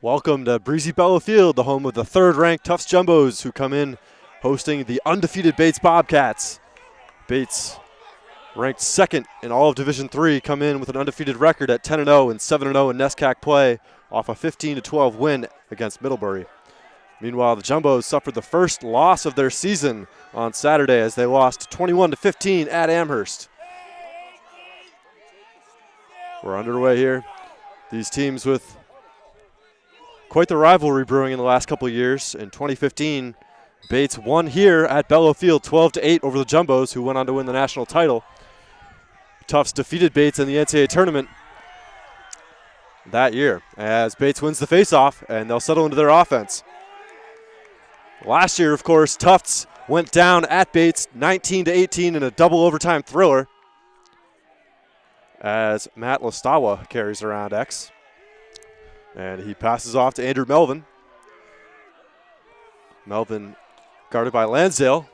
Welcome to Breezy Bellow Field, the home of the third-ranked Tufts Jumbos, who come in hosting the undefeated Bates Bobcats. Bates, ranked second in all of Division III, come in with an undefeated record at 10-0 and 7-0 in NESCAC play off a 15-12 win against Middlebury. Meanwhile, the Jumbos suffered the first loss of their season on Saturday as they lost 21-15 at Amherst. We're underway here. These teams with quite the rivalry brewing in the last couple of years. In 2015, Bates won here at Bellow Field 12-8 over the Jumbos, who went on to win the national title. Tufts defeated Bates in the NCAA tournament that year as Bates wins the faceoff and they'll settle into their offense. Last year, of course, Tufts went down at Bates 19-18 in a double overtime thriller as Matt Lastawa carries around X. And he passes off to Andrew Melvin. Melvin guarded by Lansdale.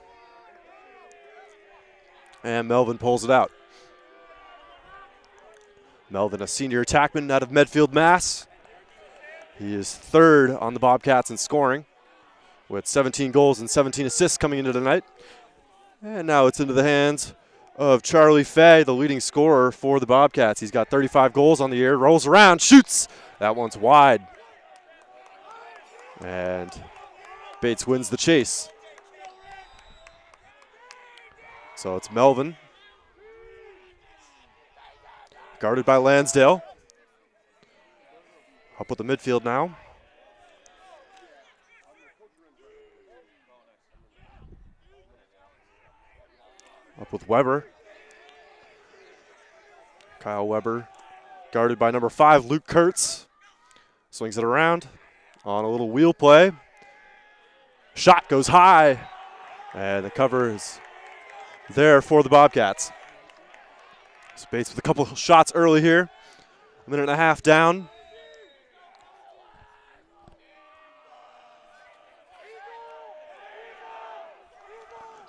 And Melvin pulls it out. Melvin, a senior attackman out of Medfield, Mass. He is third on the Bobcats in scoring with 17 goals and 17 assists coming into tonight. And now it's into the hands of Charlie Fay, the leading scorer for the Bobcats. He's got 35 goals on the year, rolls around, shoots. That one's wide. And Bates wins the chase. So it's Melvin, guarded by Lansdale. Up with the midfield now. Up with Weber. Kyle Weber, guarded by number 5, Luke Kurtz. Swings it around on a little wheel play. Shot goes high, and the cover is there for the Bobcats. Bates with a couple shots early here. A minute and a half down.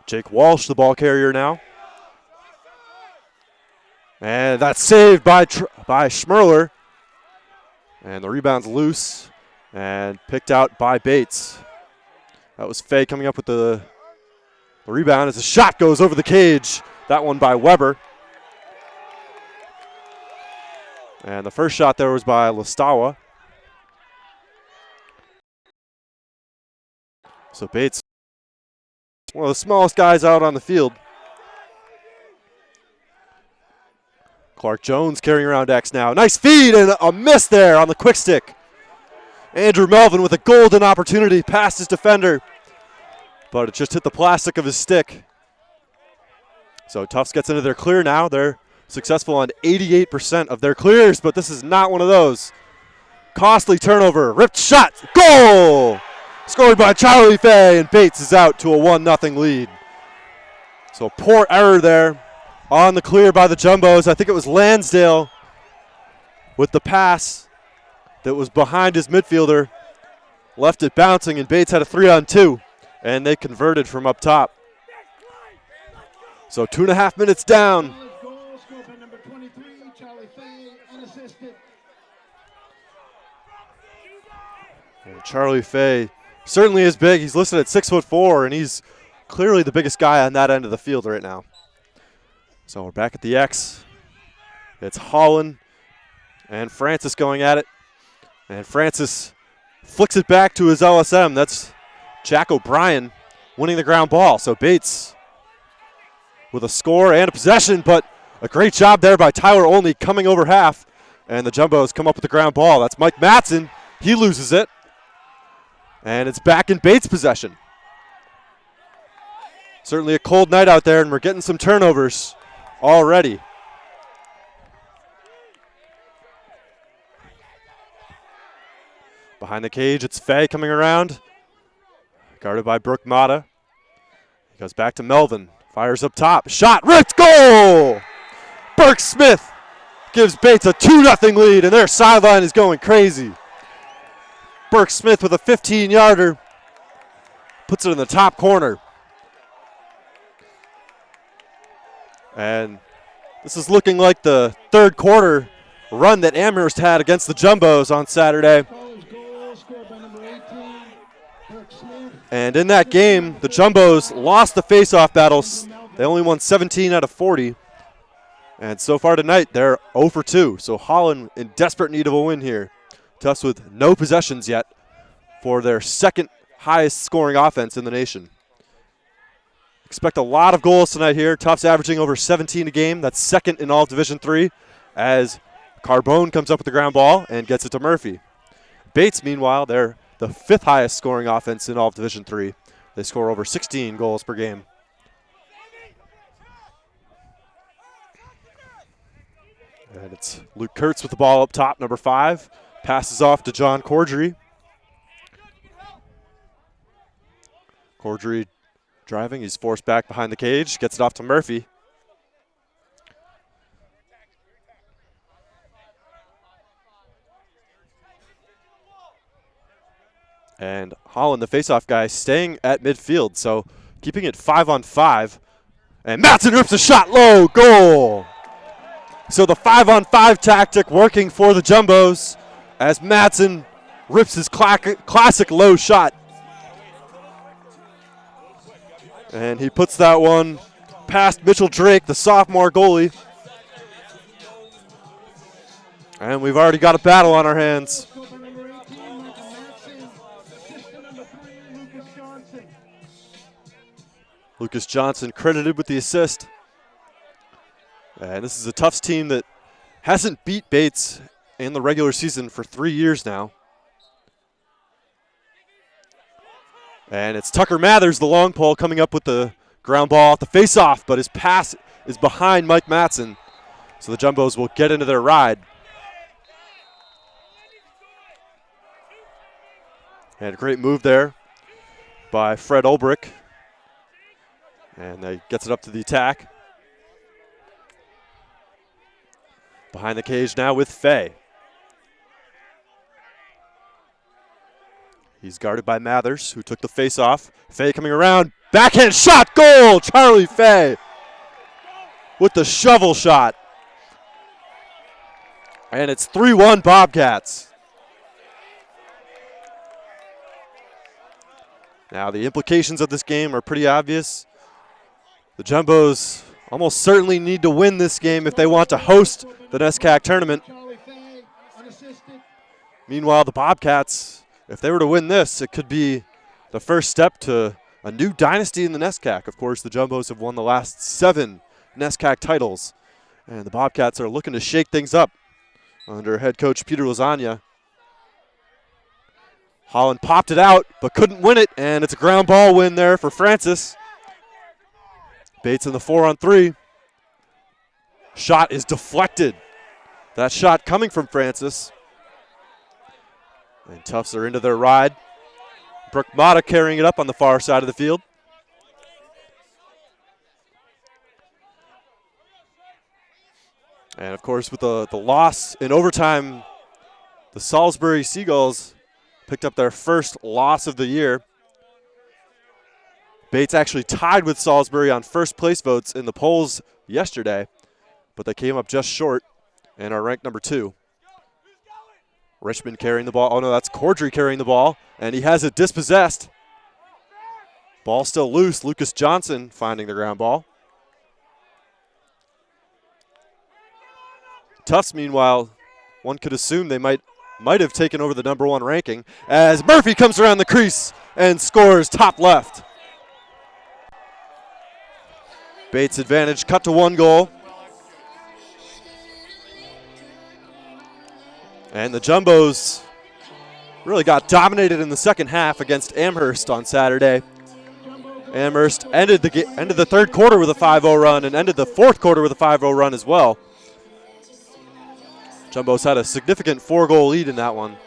Jake Walsh, the ball carrier now. And that's saved by Schmerler. And the rebound's loose and picked out by Bates. That was Fay coming up with the rebound as the shot goes over the cage. That one by Weber. And the first shot there was by Lastawa. So Bates, one of the smallest guys out on the field. Clark Jones carrying around X now. Nice feed and a miss there on the quick stick. Andrew Melvin with a golden opportunity past his defender, but it just hit the plastic of his stick. So Tufts gets into their clear now. They're successful on 88% of their clears, but this is not one of those. Costly turnover, ripped shot, goal! Scored by Charlie Fay, and Bates is out to a 1-0 lead. So poor error there on the clear by the Jumbos. I think it was Lansdale with the pass that was behind his midfielder. Left it bouncing, and Bates had a 3-on-2, and they converted from up top. So 2.5 minutes down. And Charlie Fay certainly is big. He's listed at 6'4", and he's clearly the biggest guy on that end of the field right now. So we're back at the X. It's Holland and Francis going at it. And Francis flicks it back to his LSM. That's Jack O'Brien winning the ground ball. So Bates with a score and a possession, but a great job there by Tyler Olney coming over half. And the Jumbos come up with the ground ball. That's Mike Matson. He loses it. And it's back in Bates' possession. Certainly a cold night out there, and we're getting some turnovers already. Behind the cage, it's Fay coming around. Guarded by Brooke Mata. He goes back to Melvin. Fires up top. Shot, ripped, goal! Burke Smith gives Bates a 2-0 lead, and their sideline is going crazy. Burke Smith with a 15-yarder. Puts it in the top corner. And this is looking like the third quarter run that Amherst had against the Jumbos on Saturday. And in that game, the Jumbos lost the face-off battles. They only won 17 out of 40. And so far tonight, they're 0 for 2. So Holland in desperate need of a win here. Tufts with no possessions yet for their second highest scoring offense in the nation. Expect a lot of goals tonight here. Tufts averaging over 17 a game. That's second in all of Division III as Carbone comes up with the ground ball and gets it to Murphy. Bates, meanwhile, they're the fifth highest scoring offense in all of Division III. They score over 16 goals per game. And it's Luke Kurtz with the ball up top, number 5. Passes off to John Cordry. Cordry driving. He's forced back behind the cage. Gets it off to Murphy. And Holland, the faceoff guy, staying at midfield, so keeping it 5-on-5. And Matson rips a shot low. Goal! So the 5-on-5 tactic working for the Jumbos as Matson rips his classic low shot. And he puts that one past Mitchell Drake, the sophomore goalie. And we've already got a battle on our hands. Lucas Johnson credited with the assist. And this is a Tufts team that hasn't beat Bates in the regular season for 3 years now. And it's Tucker Mathers, the long pole, coming up with the ground ball off the face-off, but his pass is behind Mike Matson. So the Jumbos will get into their ride. And a great move there by Fred Ulbrich. And he gets it up to the attack. Behind the cage now with Fay. He's guarded by Mathers, who took the face-off. Fay coming around. Backhand shot, goal! Charlie Fay with the shovel shot. And it's 3-1 Bobcats. Now the implications of this game are pretty obvious. The Jumbos almost certainly need to win this game if they want to host the NESCAC tournament. Meanwhile, the Bobcats, if they were to win this, it could be the first step to a new dynasty in the NESCAC. Of course, the Jumbos have won the last 7 NESCAC titles, and the Bobcats are looking to shake things up under head coach Peter Lasagna. Holland popped it out, but couldn't win it, and it's a ground ball win there for Francis. Bates in the 4-on-3. Shot is deflected. That shot coming from Francis. And Tufts are into their ride. Brooke Mata carrying it up on the far side of the field. And, of course, with the loss in overtime, the Salisbury Seagulls picked up their first loss of the year. Bates actually tied with Salisbury on first place votes in the polls yesterday, but they came up just short and are ranked number 2. Richmond carrying the ball. Oh, no, that's Cordry carrying the ball, and he has it dispossessed. Ball still loose. Lucas Johnson finding the ground ball. Tufts, meanwhile, one could assume they might have taken over the number 1 ranking as Murphy comes around the crease and scores top left. Bates advantage cut to 1 goal. And the Jumbos really got dominated in the second half against Amherst on Saturday. Amherst ended the third quarter with a 5-0 run and ended the fourth quarter with a 5-0 run as well. Jumbos had a significant 4-goal lead in that one.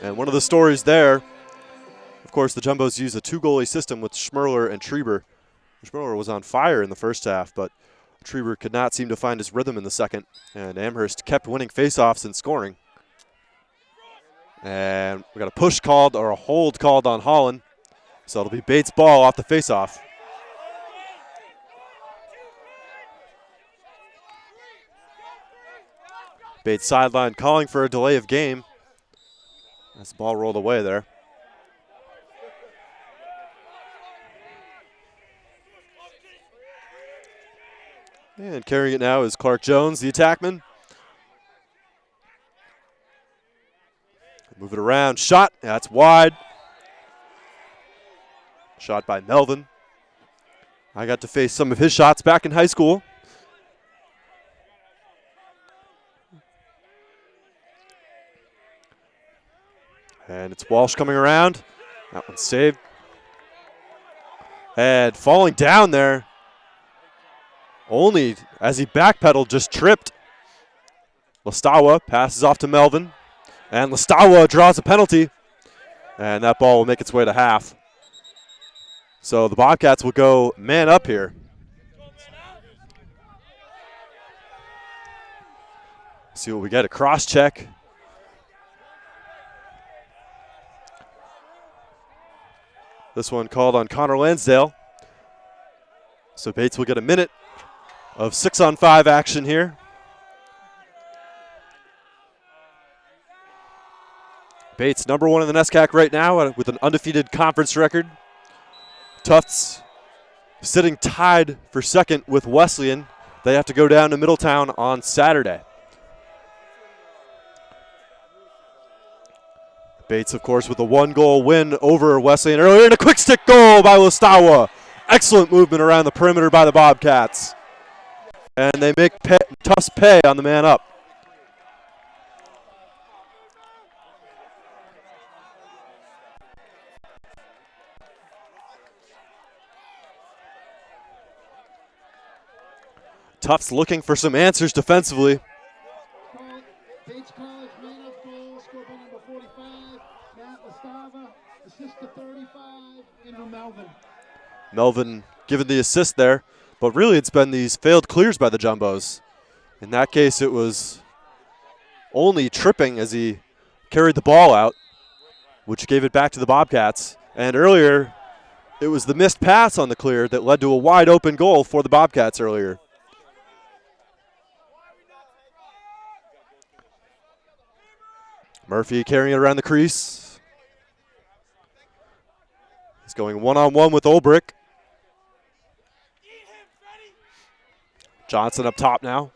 And one of the stories there, of course, the Jumbos use a 2-goalie system with Schmerler and Trieber. Schmerler was on fire in the first half, but Trieber could not seem to find his rhythm in the second, and Amherst kept winning faceoffs and scoring. And we got a push called, or a hold called on Holland, so it'll be Bates' ball off the faceoff. Bates sideline calling for a delay of game. As the ball rolled away there. And carrying it now is Clark Jones, the attackman. Move it around, shot, that's wide. Shot by Melvin. I got to face some of his shots back in high school. And it's Walsh coming around. That one's saved. And falling down there. Only as he backpedaled, just tripped. Lastawa passes off to Melvin. And Lastawa draws a penalty. And that ball will make its way to half. So the Bobcats will go man up here. See what we get, a cross check. This one called on Connor Lansdale. So Bates will get a minute of 6-on-5 action here. Bates, number 1 in the NESCAC right now with an undefeated conference record. Tufts sitting tied for second with Wesleyan. They have to go down to Middletown on Saturday. Bates, of course, with a 1-goal win over Wesleyan earlier, and a quick stick goal by Lastawa. Excellent movement around the perimeter by the Bobcats. And they make Tufts pay on the man up. Tufts looking for some answers defensively. Bates College man-up goal, scored by number 45, Matt Lastava, assist to 35, Andrew Melvin. Melvin given the assist there, but really it's been these failed clears by the Jumbos. In that case, it was only tripping as he carried the ball out, which gave it back to the Bobcats. And earlier, it was the missed pass on the clear that led to a wide open goal for the Bobcats earlier. Murphy carrying it around the crease. He's going one-on-one with Olbrich. Johnson up top now.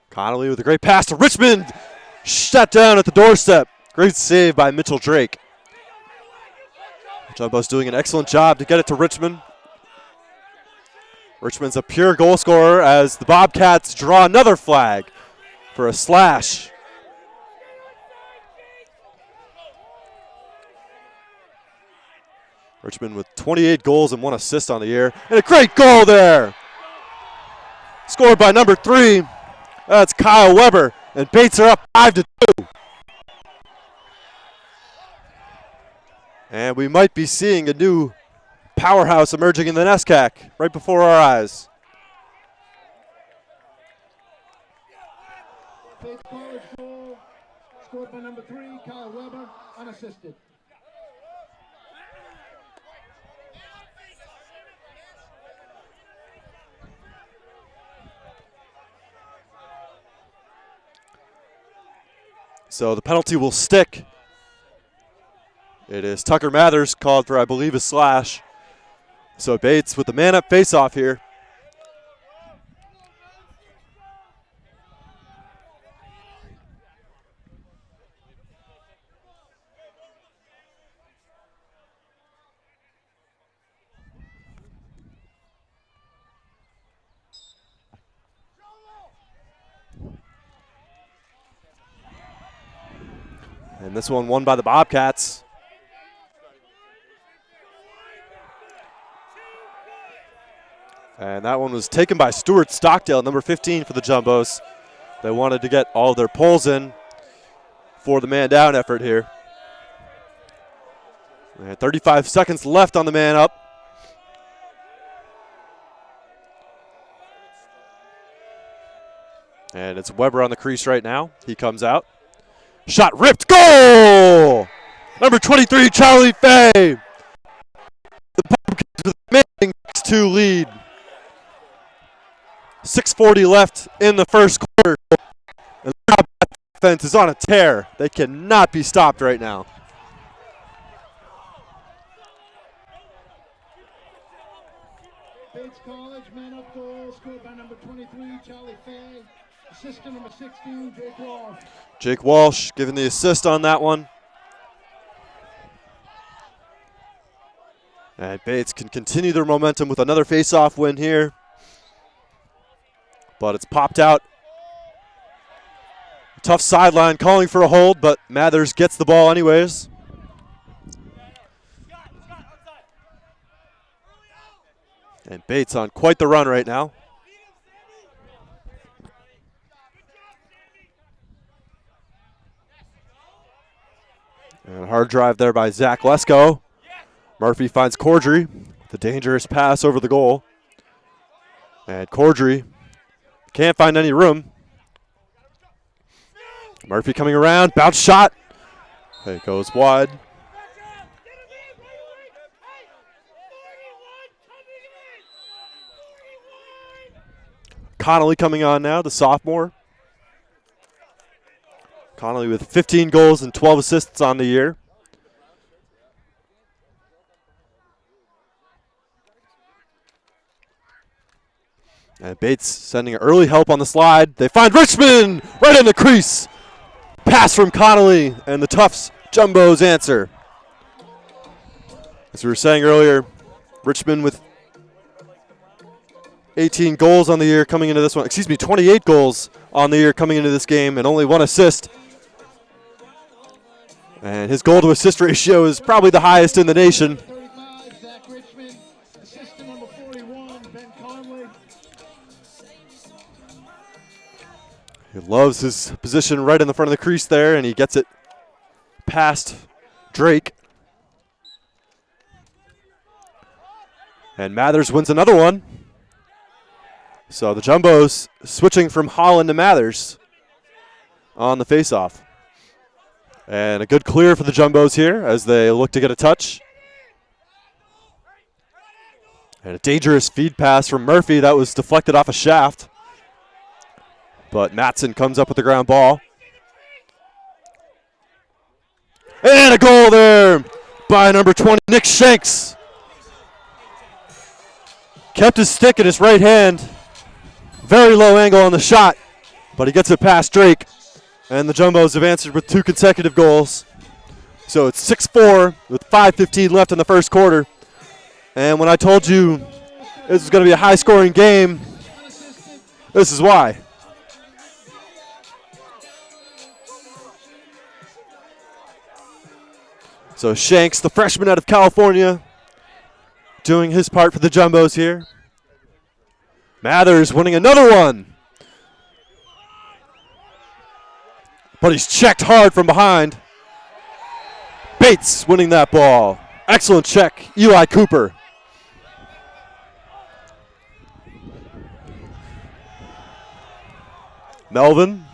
Connolly with a great pass to Richmond. Shut down at the doorstep. Great save by Mitchell Drake. Jumbo's doing an excellent job to get it to Richmond. Richmond's a pure goal scorer as the Bobcats draw another flag for a slash. Richmond with 28 goals and 1 assist on the year. And a great goal there. Scored by number 3. That's Kyle Weber. And Bates are up 5-2. And we might be seeing a new powerhouse emerging in the NESCAC right before our eyes. Bates College goal, scored by number 3, Kyle Weber, unassisted. So the penalty will stick. It is Tucker Mathers called for, I believe, a slash. So Bates with the man-up face-off here. And this one won by the Bobcats. And that one was taken by Stuart Stockdale, number 15 for the Jumbos. They wanted to get all their pulls in for the man-down effort here. And 35 seconds left on the man-up. And it's Weber on the crease right now. He comes out. Shot ripped. Goal! Number 23, Charlie Fay. The Bobcats with a amazing 6-2 lead. 6:40 left in the first quarter. And the offense is on a tear. They cannot be stopped right now. Bates College, man up goal, scored by number 23, Charlie Fay. Assistant number 16, Jake Walsh. Jake Walsh giving the assist on that one. And Bates can continue their momentum with another face-off win here. But it's popped out. Tough sideline calling for a hold, but Mathers gets the ball anyways. And Bates on quite the run right now. And a hard drive there by Zach Lesko. Murphy finds Cordry. The dangerous pass over the goal. And Cordry can't find any room. Murphy coming around, bounce shot. It goes wide. Connolly coming on now, the sophomore. Connolly with 15 goals and 12 assists on the year. And Bates sending early help on the slide. They find Richmond right in the crease. Pass from Connolly, and the Tufts Jumbos answer. As we were saying earlier, Richmond with 18 goals on the year coming into this one. 28 goals on the year coming into this game and only 1 assist. And his goal to assist ratio is probably the highest in the nation. 35, Zach Richmond. Assistant number 41, Ben Conley. He loves his position right in the front of the crease there, and he gets it past Drake. And Mathers wins another one. So the Jumbos switching from Holland to Mathers on the faceoff. And a good clear for the Jumbos here as they look to get a touch. And a dangerous feed pass from Murphy that was deflected off a shaft. But Matson comes up with the ground ball. And a goal there by number 20, Nick Shanks. Kept his stick in his right hand. Very low angle on the shot, but he gets it past Drake. And the Jumbos have answered with 2 consecutive goals. So it's 6-4 with 5:15 left in the first quarter. And when I told you this was going to be a high-scoring game, this is why. So Shanks, the freshman out of California, doing his part for the Jumbos here. Mathers winning another one. But he's checked hard from behind. Bates winning that ball. Excellent check, Eli Cooper. Melvin.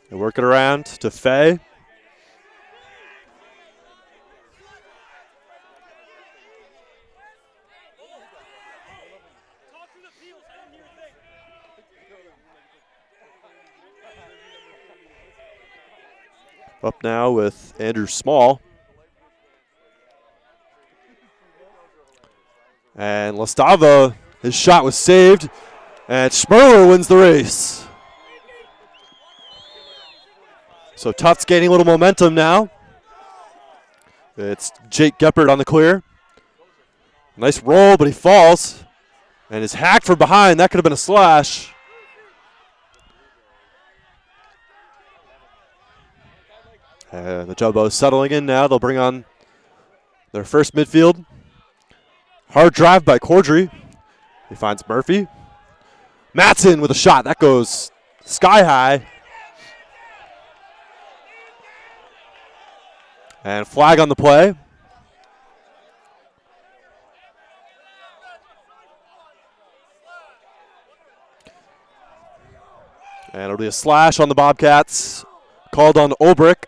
They work it around to Fay. Up now with Andrew Small. And Lastava, his shot was saved. And Schmerler wins the race. So Tufts gaining a little momentum now. It's Jake Geppert on the clear. Nice roll, but he falls. And is hacked from behind. That could have been a slash. And the Jumbos settling in now. They'll bring on their first midfield. Hard drive by Cordry. He finds Murphy. Matson with a shot. That goes sky high. And flag on the play. And it'll be a slash on the Bobcats. Called on Olbrich.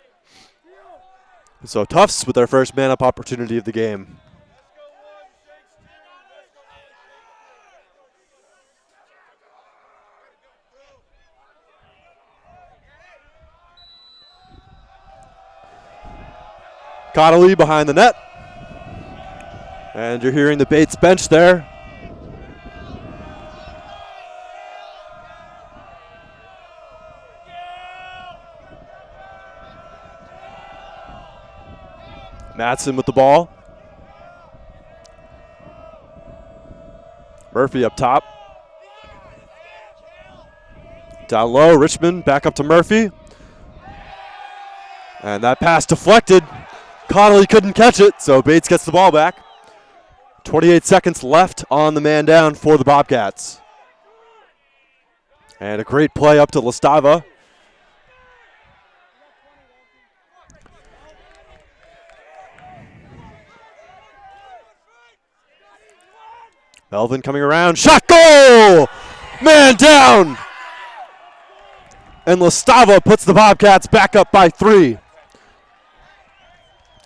So Tufts with their first man-up opportunity of the game. Connolly behind the net. And you're hearing the Bates bench there. Matson with the ball. Murphy up top. Down low, Richmond back up to Murphy. And that pass deflected. Connolly couldn't catch it, so Bates gets the ball back. 28 seconds left on the man down for the Bobcats. And a great play up to Lastava. Melvin coming around, shot, goal! Man down! And Lastava puts the Bobcats back up by 3.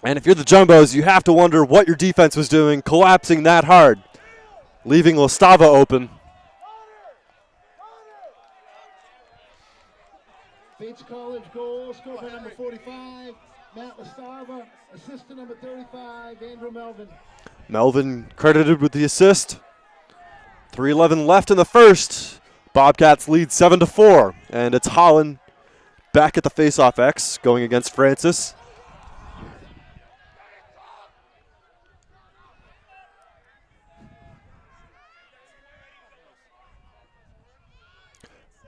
And if you're the Jumbos, you have to wonder what your defense was doing, collapsing that hard, leaving Lastava open. Bates College goal, scored by number 45, Matt Lastava, assist to number 35, Andrew Melvin. Melvin credited with the assist. 3:11 left in the first. Bobcats lead 7-4, and it's Holland back at the faceoff X going against Francis.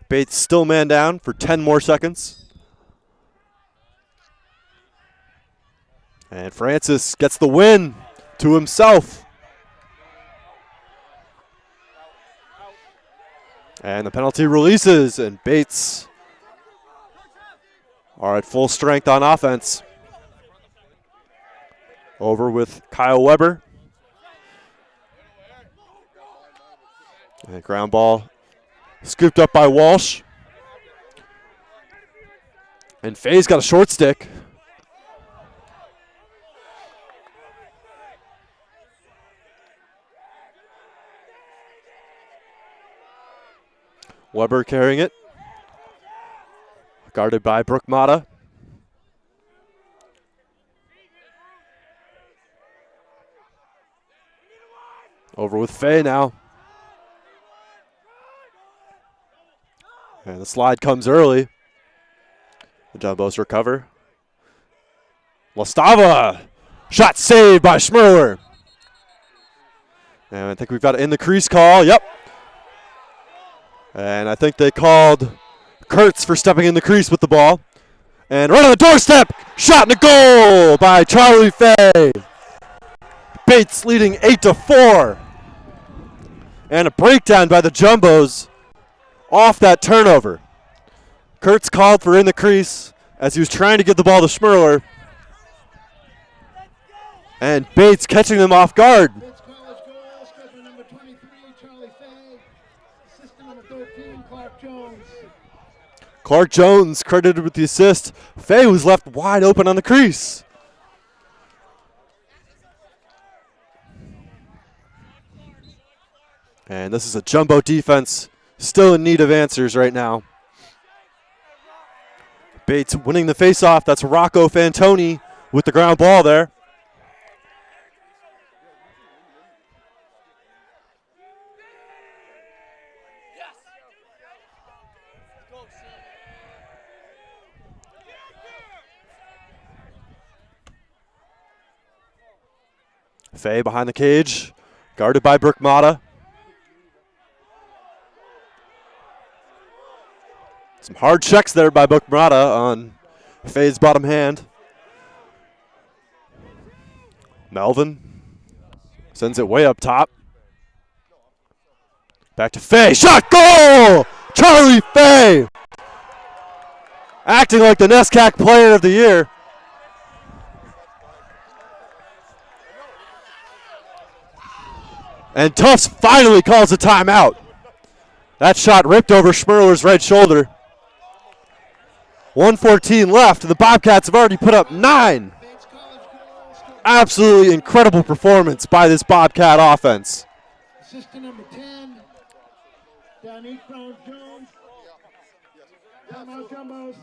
Bates still man down for 10 more seconds. And Francis gets the win to himself. And the penalty releases, and Bates are at full strength on offense. Over with Kyle Weber. And ground ball scooped up by Walsh. And Faye's got a short stick. Weber carrying it. Guarded by Brooke Mata. Over with Faye now. And the slide comes early. The Jumbos recover. Lastava. Shot saved by Schmerler. And I think we've got an in the crease call. Yep. And I think they called Kurtz for stepping in the crease with the ball. And right on the doorstep. Shot and a goal by Charlie Faye. Bates leading 8-4. And a breakdown by the Jumbos off that turnover. Kurtz called for in the crease as he was trying to get the ball to Schmerler. And Bates catching them off guard. Bates College goal, scored by number 23, Charlie Faye, assist to number 13, Clark Jones. Clark Jones credited with the assist. Faye was left wide open on the crease. And this is a Jumbo defense still in need of answers right now. Bates winning the faceoff. That's Rocco Fantoni with the ground ball there. Faye behind the cage, guarded by Brooke Mata. Some hard checks there by Brooke Mata on Faye's bottom hand. Melvin sends it way up top. Back to Faye. Shot, goal! Charlie Faye! Acting like the NESCAC Player of the Year. And Tufts finally calls a timeout. That shot ripped over Schmerler's right shoulder. 1:14 left, and the Bobcats have already put up 9. Absolutely incredible performance by this Bobcat offense. Assistant number 10, Donique Brown-Jones. Timeout, Jumbos.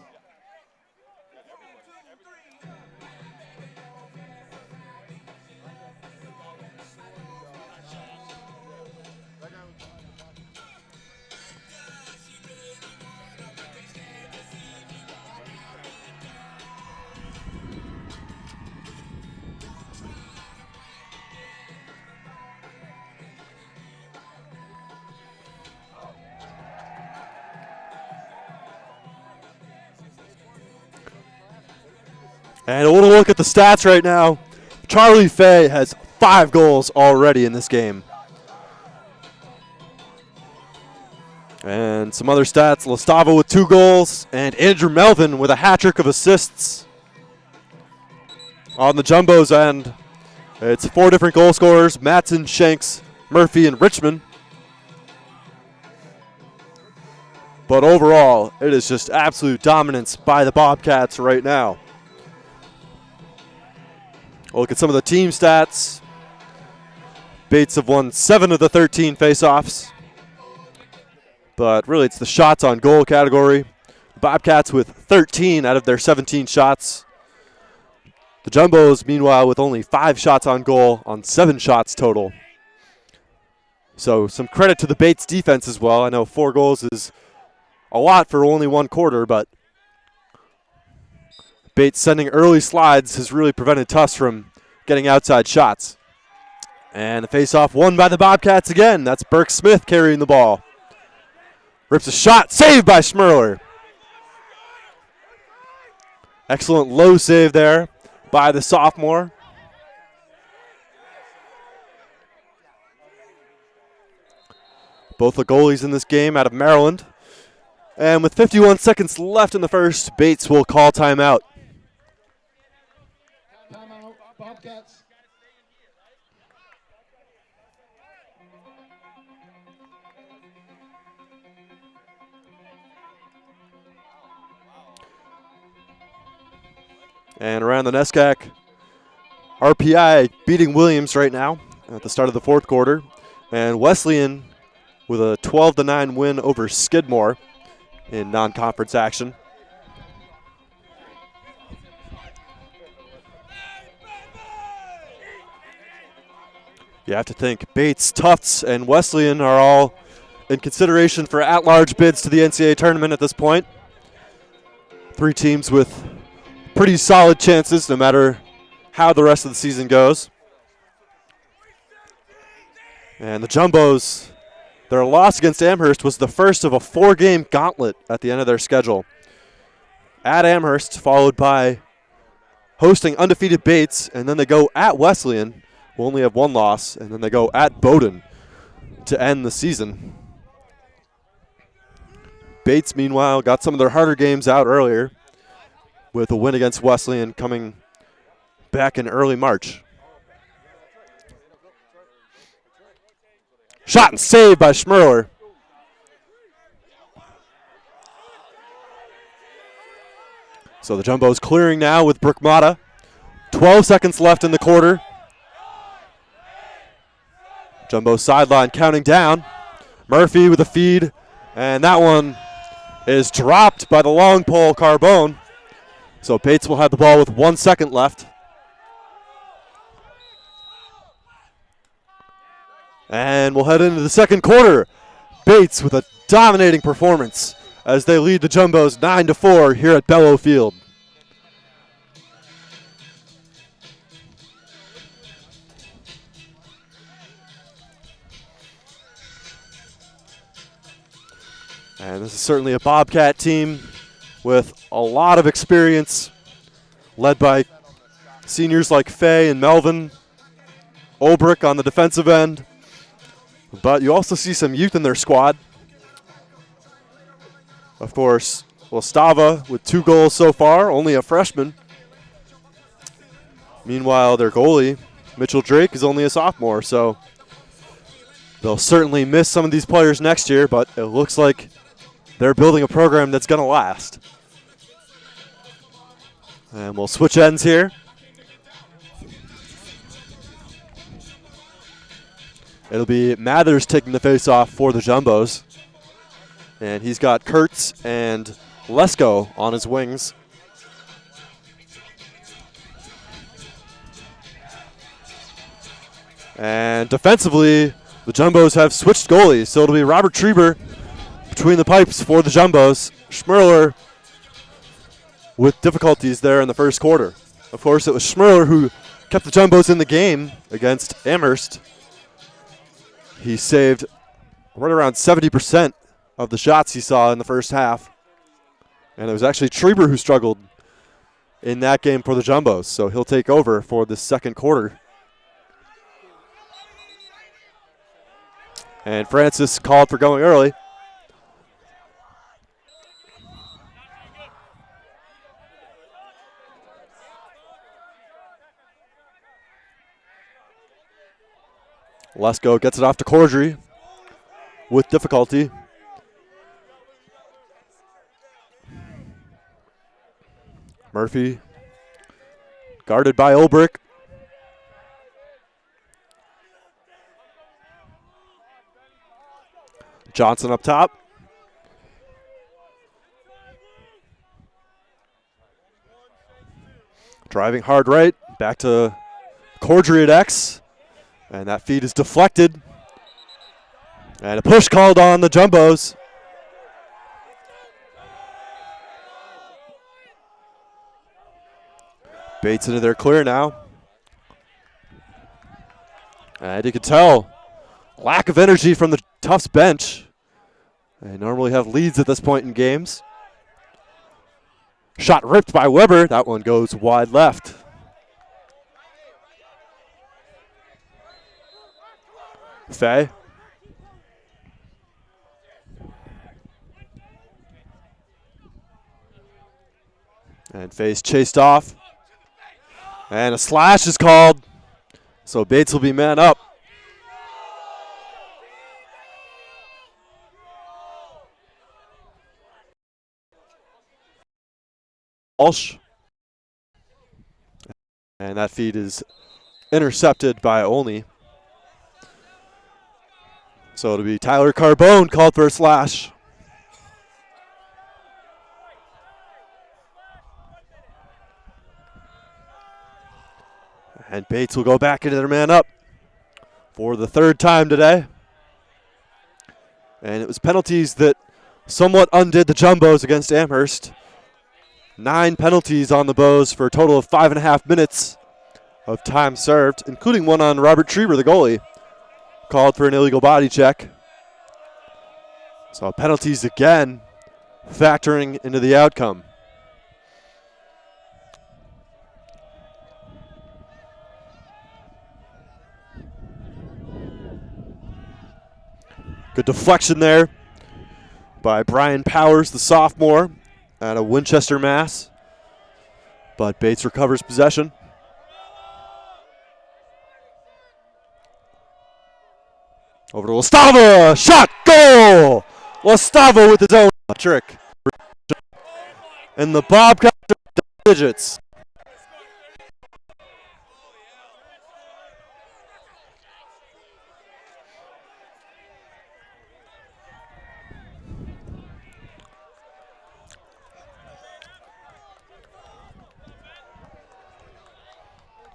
And a little look at the stats right now. Charlie Fay has 5 goals already in this game. And some other stats, Lastava with 2 goals, and Andrew Melvin with a hat trick of assists. On the Jumbo's end, it's 4 different goal scorers, Matson, Shanks, Murphy, and Richmond. But overall, it is just absolute dominance by the Bobcats right now. We'll look at some of the team stats. Bates have won 7 of the 13 faceoffs. But really, it's the shots on goal category. Bobcats with 13 out of their 17 shots. The Jumbos, meanwhile, with only 5 shots on goal on 7 shots total. So some credit to the Bates defense as well. I know 4 goals is a lot for only 1 quarter, but Bates sending early slides has really prevented Tufts from getting outside shots. And the faceoff won by the Bobcats again. That's Burke Smith carrying the ball. Rips a shot, saved by Schmerler. Excellent low save there by the sophomore. Both the goalies in this game out of Maryland. And with 51 seconds left in the first, Bates will call timeout. Timeout, Bobcats. And around the NESCAC, RPI beating Williams right now at the start of the 4th quarter. And Wesleyan with a 12-9 win over Skidmore in non-conference action. You have to think Bates, Tufts, and Wesleyan are all in consideration for at-large bids to the NCAA tournament at this point. 3 teams with pretty solid chances no matter how the rest of the season goes. And the Jumbos, their loss against Amherst was the first of a 4-game gauntlet at the end of their schedule. At Amherst, followed by hosting undefeated Bates, and then they go at Wesleyan, who only have 1 loss, and then they go at Bowdoin to end the season. Bates, meanwhile, got some of their harder games out earlier, with a win against Wesleyan coming back in early March. Shot and saved by Schmerler. So the Jumbos clearing now with Brookmata. 12 seconds left in the quarter. Jumbo sideline counting down. Murphy with a feed, and that one is dropped by the long pole Carbone. So Bates will have the ball with 1 second left. And we'll head into the second quarter. Bates with a dominating performance as they lead the Jumbos 9-4 here at Bellow Field. And this is certainly a Bobcat team with a lot of experience, led by seniors like Fay and Melvin, Olbrich on the defensive end. But you also see some youth in their squad. Of course, Lastava with 2 goals so far, only a freshman. Meanwhile, their goalie, Mitchell Drake, is only a sophomore, so they'll certainly miss some of these players next year, but it looks like they're building a program that's going to last. And we'll switch ends here. It'll be Mathers taking the face-off for the Jumbos. And he's got Kurtz and Lesko on his wings. And defensively, the Jumbos have switched goalies, so it'll be Robert Trieber between the pipes for the Jumbos. Schmerler with difficulties there in the first quarter. Of course, it was Schmerler who kept the Jumbos in the game against Amherst. He saved right around 70% of the shots he saw in the first half. And it was actually Trieber who struggled in that game for the Jumbos, so he'll take over for the second quarter. And Francis called for going early. Lesko gets it off to Cordry with difficulty. Murphy guarded by Olbrich. Johnson up top. Driving hard right. Back to Cordry at X. And that feed is deflected. And a push called on the Jumbos. Bates into their clear now. And you can tell, lack of energy from the Tufts bench. They normally have leads at this point in games. Shot ripped by Weber. That one goes wide left. Fay. And Fay's chased off. And a slash is called. So Bates will be man up. Walsh. And that feed is intercepted by Olney. So it'll be Tyler Carbone called for a slash. And Bates will go back into their man up for the third time today. And it was penalties that somewhat undid the Jumbos against Amherst. 9 penalties on the Bows for a total of 5.5 minutes of time served, including one on Robert Trieber, the goalie, called for an illegal body check. So penalties again factoring into the outcome. Good deflection there by Brian Powers, the sophomore, out of Winchester, Mass. But Bates recovers possession. Over to Lastava, shot, goal! Lastava with his own trick. And the Bobcats are double digits.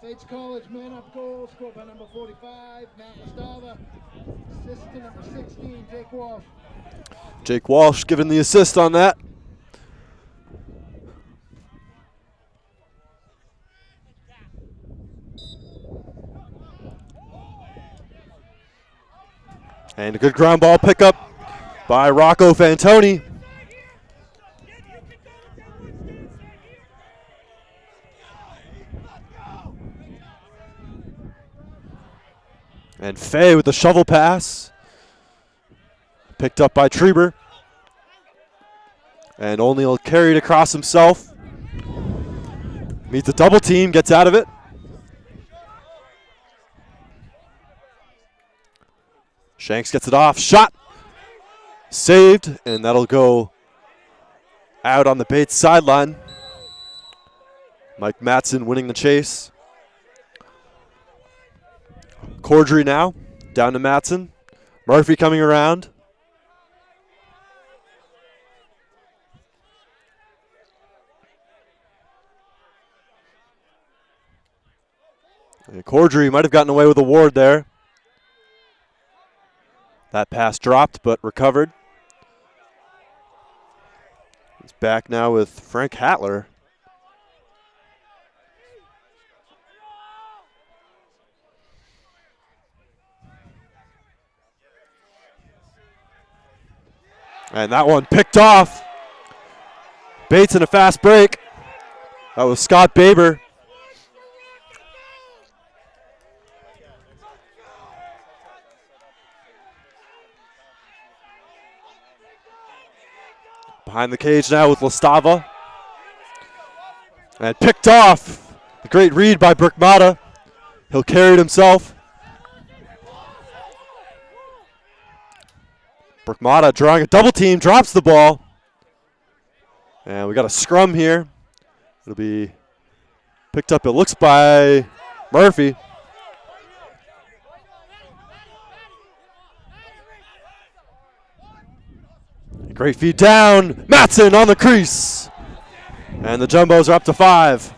Bates College man-up goal, scored by number 45, Matt Lastava. Assist to number 16, Jake Walsh. Jake Walsh giving the assist on that. And a good ground ball pickup by Rocco Fantoni. And Fay with the shovel pass. Picked up by Trieber. And O'Neal carried across himself. Meets a double team, gets out of it. Shanks gets it off. Shot. Saved. And that'll go out on the Bates sideline. Mike Matson winning the chase. Cordry now, down to Matson. Murphy coming around. And Cordry might have gotten away with a ward there. That pass dropped, but recovered. He's back now with Frank Hatler. And that one picked off. Bates in a fast break. That was Scott Baber. Behind the cage now with Lastava. And picked off. A great read by Burkmata. He'll carry it himself. Burkmata drawing a double team, drops the ball. And we got a scrum here. It'll be picked up, it looks, by Murphy. Great feed down. Matson on the crease. And the Jumbos are up to 5.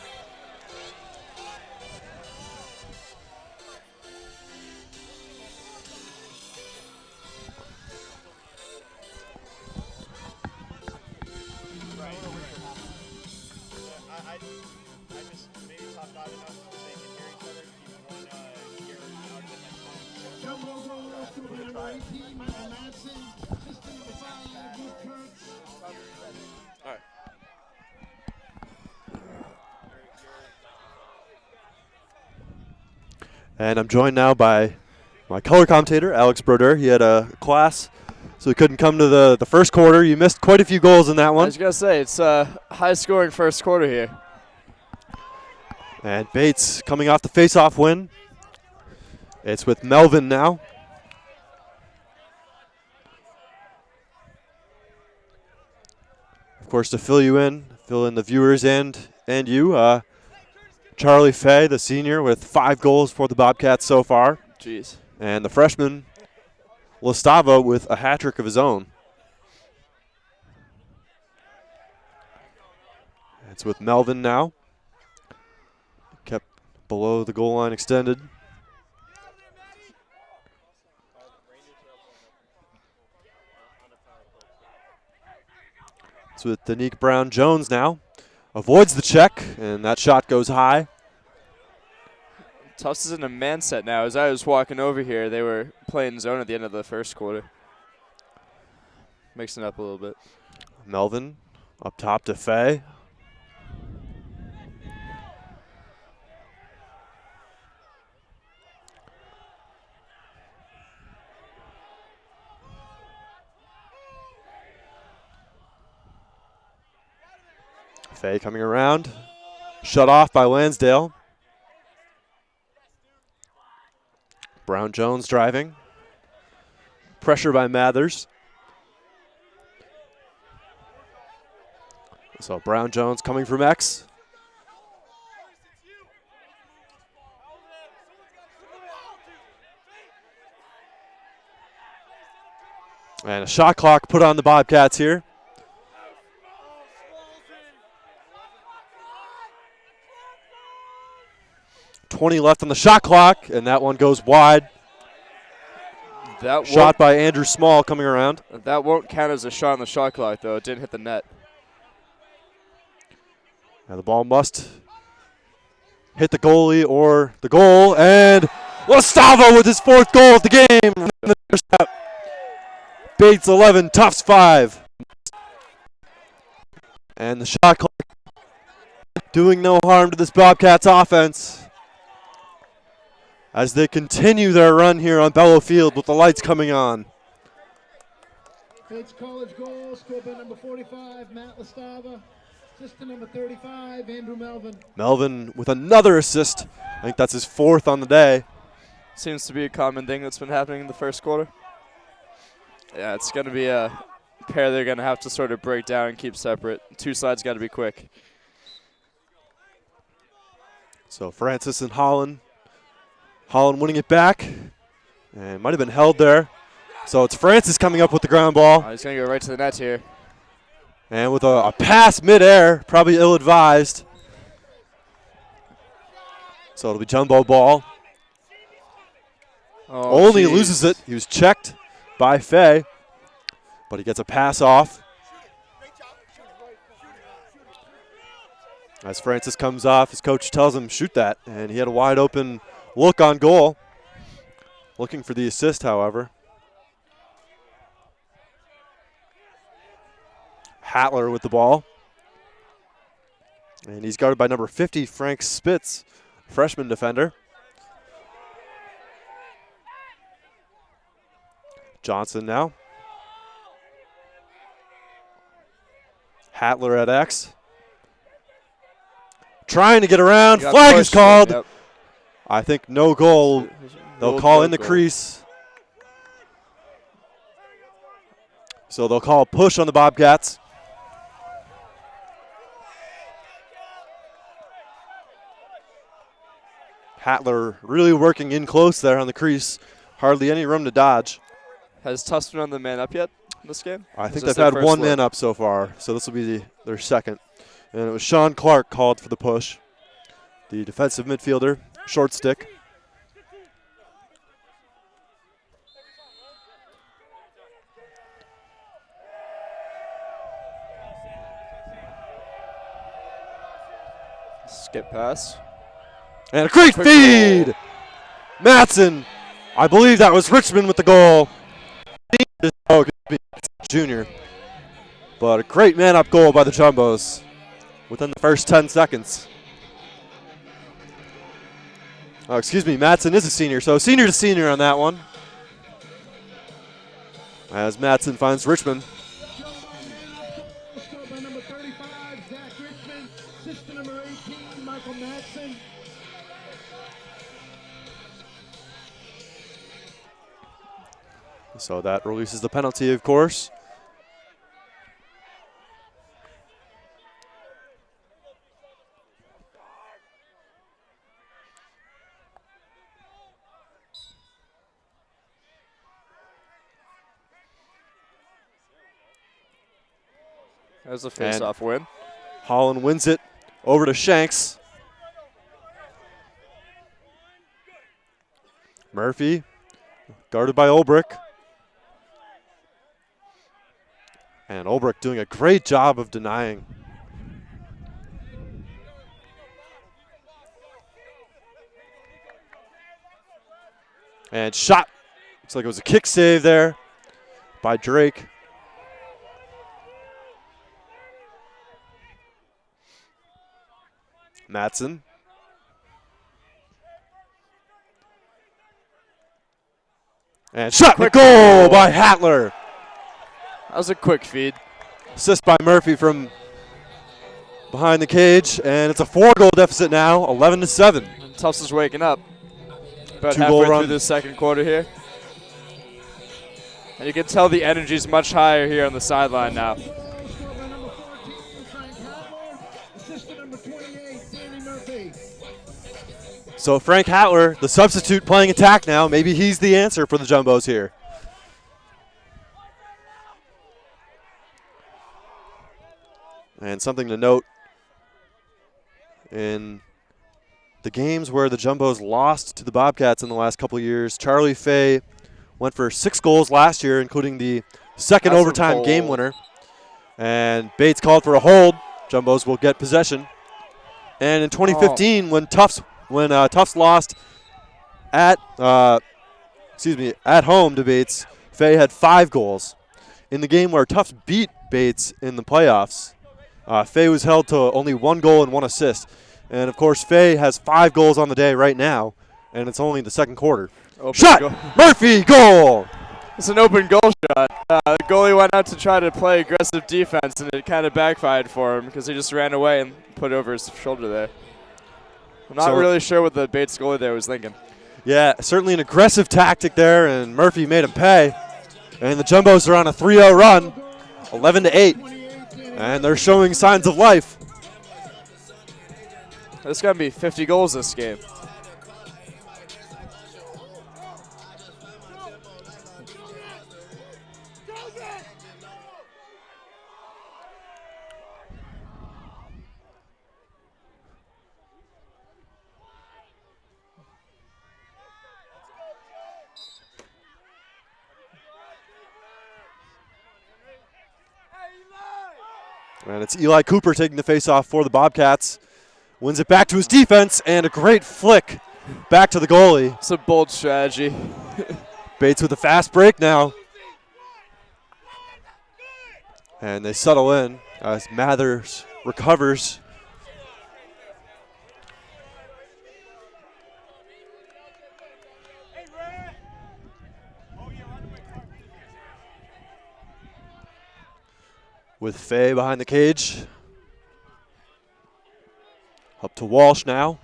And I'm joined now by my color commentator, Alex Broder. He had a class, so he couldn't come to the first quarter. You missed quite a few goals in that one. I was going to say, it's a high-scoring first quarter here. And Bates coming off the face-off win. It's with Melvin now. Of course, to fill in the viewers and you, Charlie Fay, the senior, with 5 goals for the Bobcats so far. Jeez. And the freshman, Lastava, with a hat trick of his own. It's with Melvin now. Kept below the goal line extended. It's with Danique Brown-Jones now. Avoids the check, and that shot goes high. Tufts is in a man set now. As I was walking over here, they were playing zone at the end of the first quarter. Mixing up a little bit. Melvin up top to Fay. Fay coming around. Shut off by Lansdale. Brown-Jones driving. Pressure by Mathers. So Brown-Jones coming from X. And a shot clock put on the Bobcats here. .20 left on the shot clock, and that one goes wide. That shot by Andrew Small coming around. That won't count as a shot on the shot clock, though. It didn't hit the net. Now the ball must hit the goalie or the goal, and Lastava with his 4th goal of the game. Bates 11, Tufts 5. And the shot clock doing no harm to this Bobcats offense as they continue their run here on Bellow Field with the lights coming on. Bates College goal, scored by number 45, Matt Lastava. Assistant number 35, Andrew Melvin. Melvin with another assist. I think that's his 4th on the day. Seems to be a common thing that's been happening in the first quarter. Yeah, it's going to be a pair they're going to have to sort of break down and keep separate. Two sides got to be quick. So Francis and Holland. Holland winning it back. And might have been held there. So it's Francis coming up with the ground ball. Oh, he's going to go right to the net here. And with a pass midair, probably ill-advised. So it'll be jumbo ball. Oh, Only loses it. He was checked by Fay, but he gets a pass off. As Francis comes off, his coach tells him, shoot that. And he had a wide open look on goal. Looking for the assist, however. Hattler with the ball. And he's guarded by number 50, Frank Spitz, freshman defender. Johnson now. Hatler at X. Trying to get around. Flag is called. Yep. I think no goal. They'll call in the crease. So they'll call push on the Bobcats. Hatler really working in close there on the crease. Hardly any room to dodge. Has Tufts been on the man up yet in this game? I think they've had one man up so far, so this will be their second. And it was Sean Clark called for the push. The defensive midfielder, short stick. Skip pass. And a great Quick feed! goal. Matson, I believe that was Richmond with the goal. Oh, junior. But a great man-up goal by the Jumbos within the first 10 seconds. Oh, excuse me, Matson is a senior, so senior to senior on that one. As Matson finds Richmond. Scored by number 35, Zach Richmond. Assistant number 18, Michael Matson. So that releases the penalty, of course. There's a face-off win. Holland wins it over to Shanks. Murphy, guarded by Olbrich. And Olbrich doing a great job of denying. And shot. Looks like it was a kick save there by Drake. Matson. And shot and goal by Hatler. That was a quick feed. Assist by Murphy from behind the cage, and it's a 4-goal deficit now, 11-7. Tufts is waking up. About 2-goal halfway run. through the second quarter here. And you can tell the energy is much higher here on the sideline now. Scored by number 14, Frank Hatler. Assistant number 28, Danny Murphy. So Frank Hatler, the substitute playing attack now, maybe he's the answer for the Jumbos here. And something to note, in the games where the Jumbos lost to the Bobcats in the last couple of years, Charlie Fay went for 6 goals last year, including the second That's a overtime goal. game winner. And Bates called for a hold. Jumbos will get possession. And in 2015, when Tufts lost at home to Bates, Fay had 5 goals. In the game where Tufts beat Bates in the playoffs, Fay was held to only 1 goal and 1 assist. And, of course, Fay has 5 goals on the day right now, and it's only the second quarter. Open Shot! goal. Murphy, goal! It's an open goal shot. The goalie went out to try to play aggressive defense, and it kind of backfired for him because he just ran away and put it over his shoulder there. I'm not really sure what the Bates goalie there was thinking. Yeah, certainly an aggressive tactic there, and Murphy made him pay. And the Jumbos are on a 3-0 run, 11-8, and they're showing signs of life. There's going to be 50 goals this game. And it's Eli Cooper taking the face-off for the Bobcats. Wins it back to his defense, and a great flick back to the goalie. It's a bold strategy. Bates with a fast break now. And they settle in as Mathers recovers with Fay behind the cage. Up to Walsh now.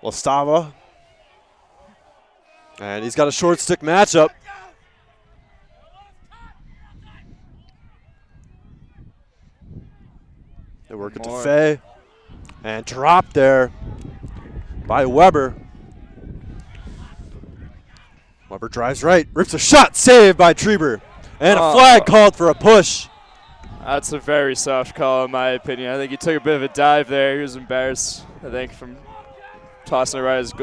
Lastava. And he's got a short stick matchup. They work it to Fay. And dropped there by Weber. Weber drives right, rips a shot, saved by Treber. And a flag called for a push. That's a very soft call in my opinion. I think he took a bit of a dive there. He was embarrassed, I think, from tossing it right as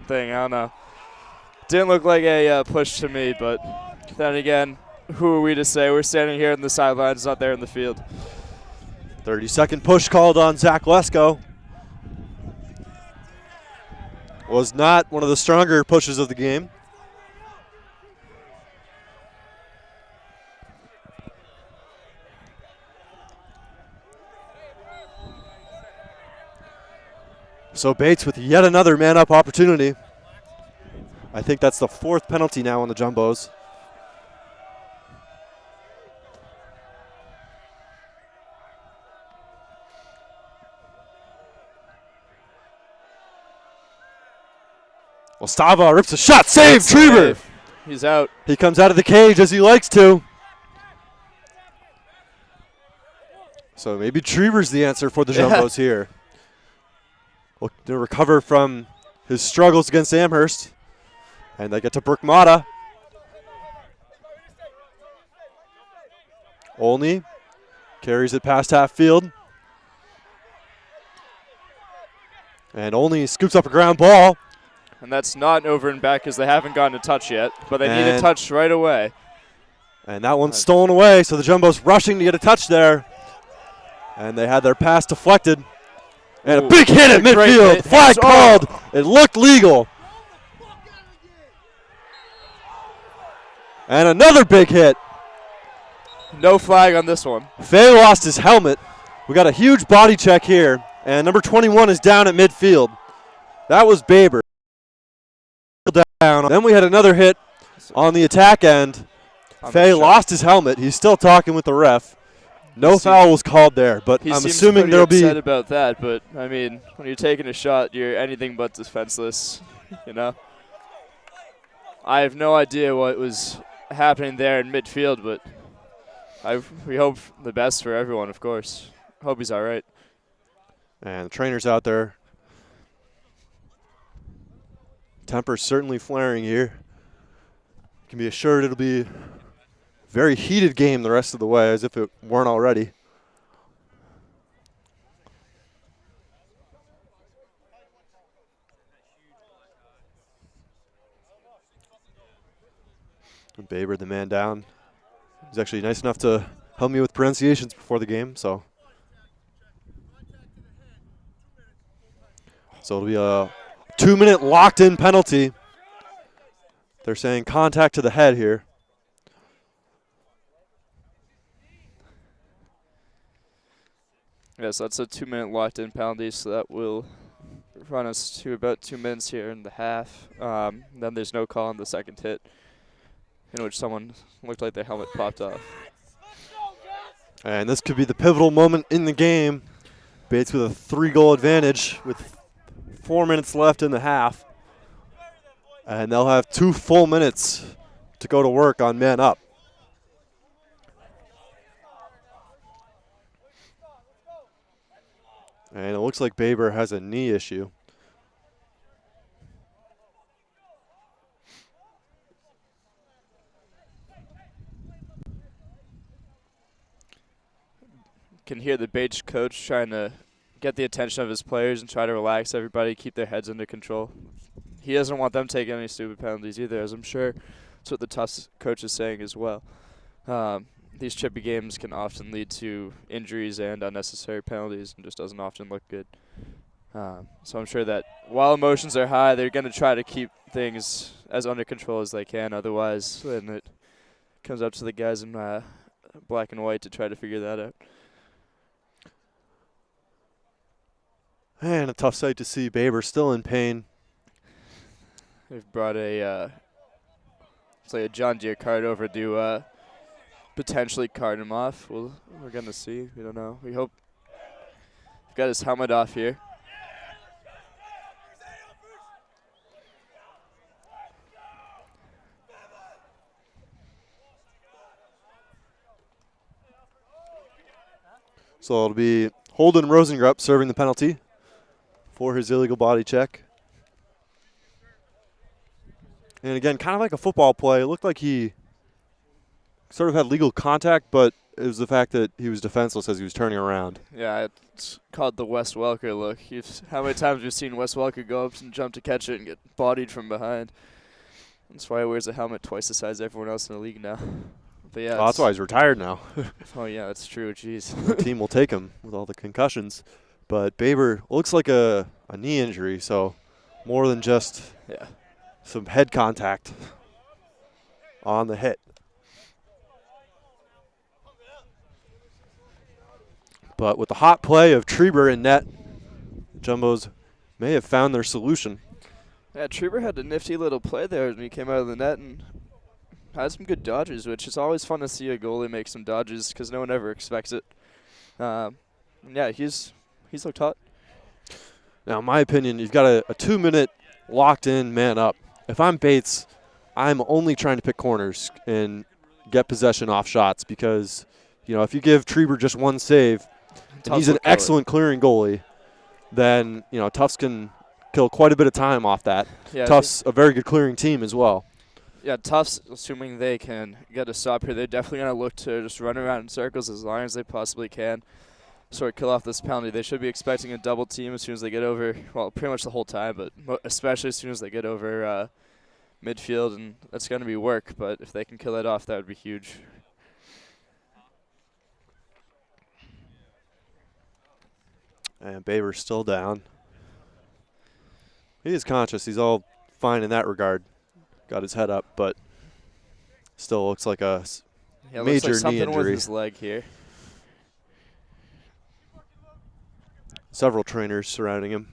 thing. I don't know. Didn't look like a push to me, but then again, who are we to say? We're standing here on the sidelines, not there in the field. 30-second push called on Zach Lesko. Was not one of the stronger pushes of the game. So Bates with yet another man-up opportunity. I think that's the 4th penalty now on the Jumbos. Well, Stava rips a shot, save, Treber. He's out. He comes out of the cage as he likes to. So maybe Treber's the answer for the Jumbos here. Looking to recover from his struggles against Amherst. And they get to Burkmata. Olney carries it past half field. And Olney scoops up a ground ball. And that's not over and back because they haven't gotten a touch yet, but they need a touch right away. And that one's stolen away, so the Jumbos rushing to get a touch there. And they had their pass deflected. And a big hit at midfield. Flag called. It looked legal. And another big hit. No flag on this one. Fay lost his helmet. We got a huge body check here. And number 21 is down at midfield. That was Baber. Down. Then we had another hit on the attack end. Fay lost his helmet. He's still talking with the ref. No foul was called there, but I'm assuming there'll be. Upset about that, but I mean, when you're taking a shot, you're anything but defenseless. You know. I have no idea what was happening there in midfield, but we hope the best for everyone, of course. Hope he's all right. And the trainer's out there. Temper's certainly flaring here. Can be assured it'll be a very heated game the rest of the way, as if it weren't already. And Baber, the man down. He's actually nice enough to help me with pronunciations before the game, so. So it'll be a 2-minute locked-in penalty. They're saying contact to the head here. Yes, that's a 2-minute locked-in penalty, so that will run us to about 2 minutes here in the half. Then there's no call on the second hit, in which someone looked like their helmet popped off. And this could be the pivotal moment in the game. Bates with a 3-goal advantage with 4 minutes left in the half. And they'll have 2 full minutes to go to work on man up. And it looks like Baber has a knee issue. Can hear the Bates coach trying to get the attention of his players and try to relax everybody, keep their heads under control. He doesn't want them taking any stupid penalties either, as I'm sure that's what the Tufts coach is saying as well. These chippy games can often lead to injuries and unnecessary penalties and just doesn't often look good. So I'm sure that while emotions are high, they're going to try to keep things as under control as they can. Otherwise, when it comes up to the guys in black and white to try to figure that out. And a tough sight to see. Baber still in pain. They've brought a it's like a John Deere cart over to potentially cart him off. We're gonna see. We don't know. We hope. He's got his helmet off here. So it'll be Holden Rosengrupp serving the penalty for his illegal body check. And again, kind of like a football play. It looked like he sort of had legal contact, but it was the fact that he was defenseless as he was turning around. Yeah, it's called the Wes Welker look. How many times have you seen Wes Welker go up and jump to catch it and get bodied from behind? That's why he wears a helmet twice the size of everyone else in the league now. But yeah, That's why he's retired now. Oh yeah, that's true. Jeez. The team will take him with all the concussions. But Baber looks like a knee injury, so more than just some head contact on the hit. But with the hot play of Treber in net, Jumbos may have found their solution. Yeah, Treber had a nifty little play there when he came out of the net and had some good dodges, which is always fun to see a goalie make some dodges because no one ever expects it. Yeah, he's looked hot. Now, in my opinion, you've got a 2-minute locked-in man up. If I'm Bates, I'm only trying to pick corners and get possession off shots because, if you give Treber just one save, and he's an excellent clearing goalie, then, Tufts can kill quite a bit of time off that. Yeah, Tufts a very good clearing team as well. Yeah, Tufts, assuming they can get a stop here, they're definitely going to look to just run around in circles as long as they possibly can. Sort of kill off this penalty. They should be expecting a double team as soon as they get over, well, pretty much the whole time, but especially as soon as they get over midfield, and that's going to be work, but if they can kill that off, that would be huge. And Baber's still down. He is conscious. He's all fine in that regard. Got his head up, but still looks like a major looks like knee something injury. With his leg here. Several trainers surrounding him.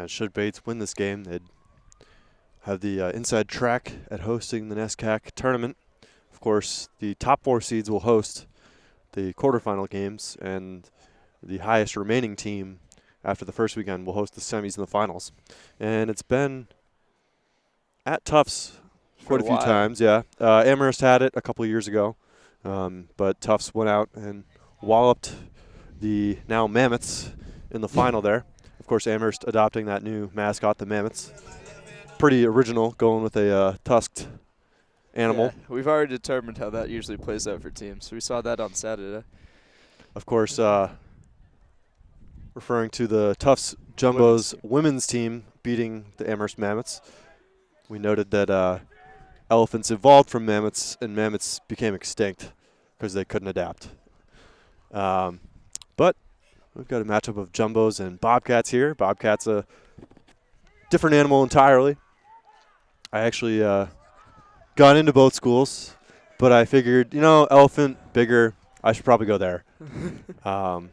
Should Bates win this game, they'd have the inside track at hosting the NESCAC tournament. Of course, the top 4 seeds will host the quarterfinal games, and the highest remaining team after the first weekend will host the semis and the finals. And it's been at Tufts quite a few times, yeah. Amherst had it a couple of years ago, but Tufts went out and walloped the now Mammoths in the final there. Of course, Amherst adopting that new mascot, the Mammoths. Pretty original, going with a tusked animal. Yeah, we've already determined how that usually plays out for teams. We saw that on Saturday. Of course, referring to the Tufts Jumbo's women's team beating the Amherst Mammoths. We noted that elephants evolved from mammoths, and mammoths became extinct because they couldn't adapt. But we've got a matchup of Jumbos and Bobcats here. Bobcats a different animal entirely. I actually got into both schools, but I figured, elephant, bigger, I should probably go there. I'm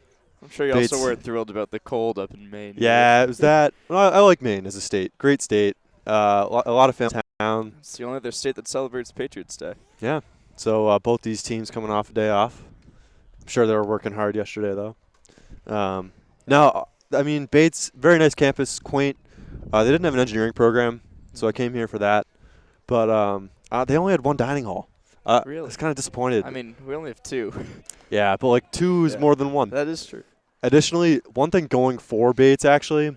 sure you also weren't thrilled about the cold up in Maine. Yeah, it was that. Well, I like Maine as a state. Great state. A lot of family in town. It's the only other state that celebrates Patriots Day. Yeah. So both these teams coming off a day off. I'm sure they were working hard yesterday, though. Now, I mean, Bates, very nice campus, quaint. They didn't have an engineering program, so I came here for that. But they only had one dining hall. Really? I was kind of disappointed. I mean, we only have 2. Yeah, but like 2 is more than 1. That is true. Additionally, one thing going for Bates, actually,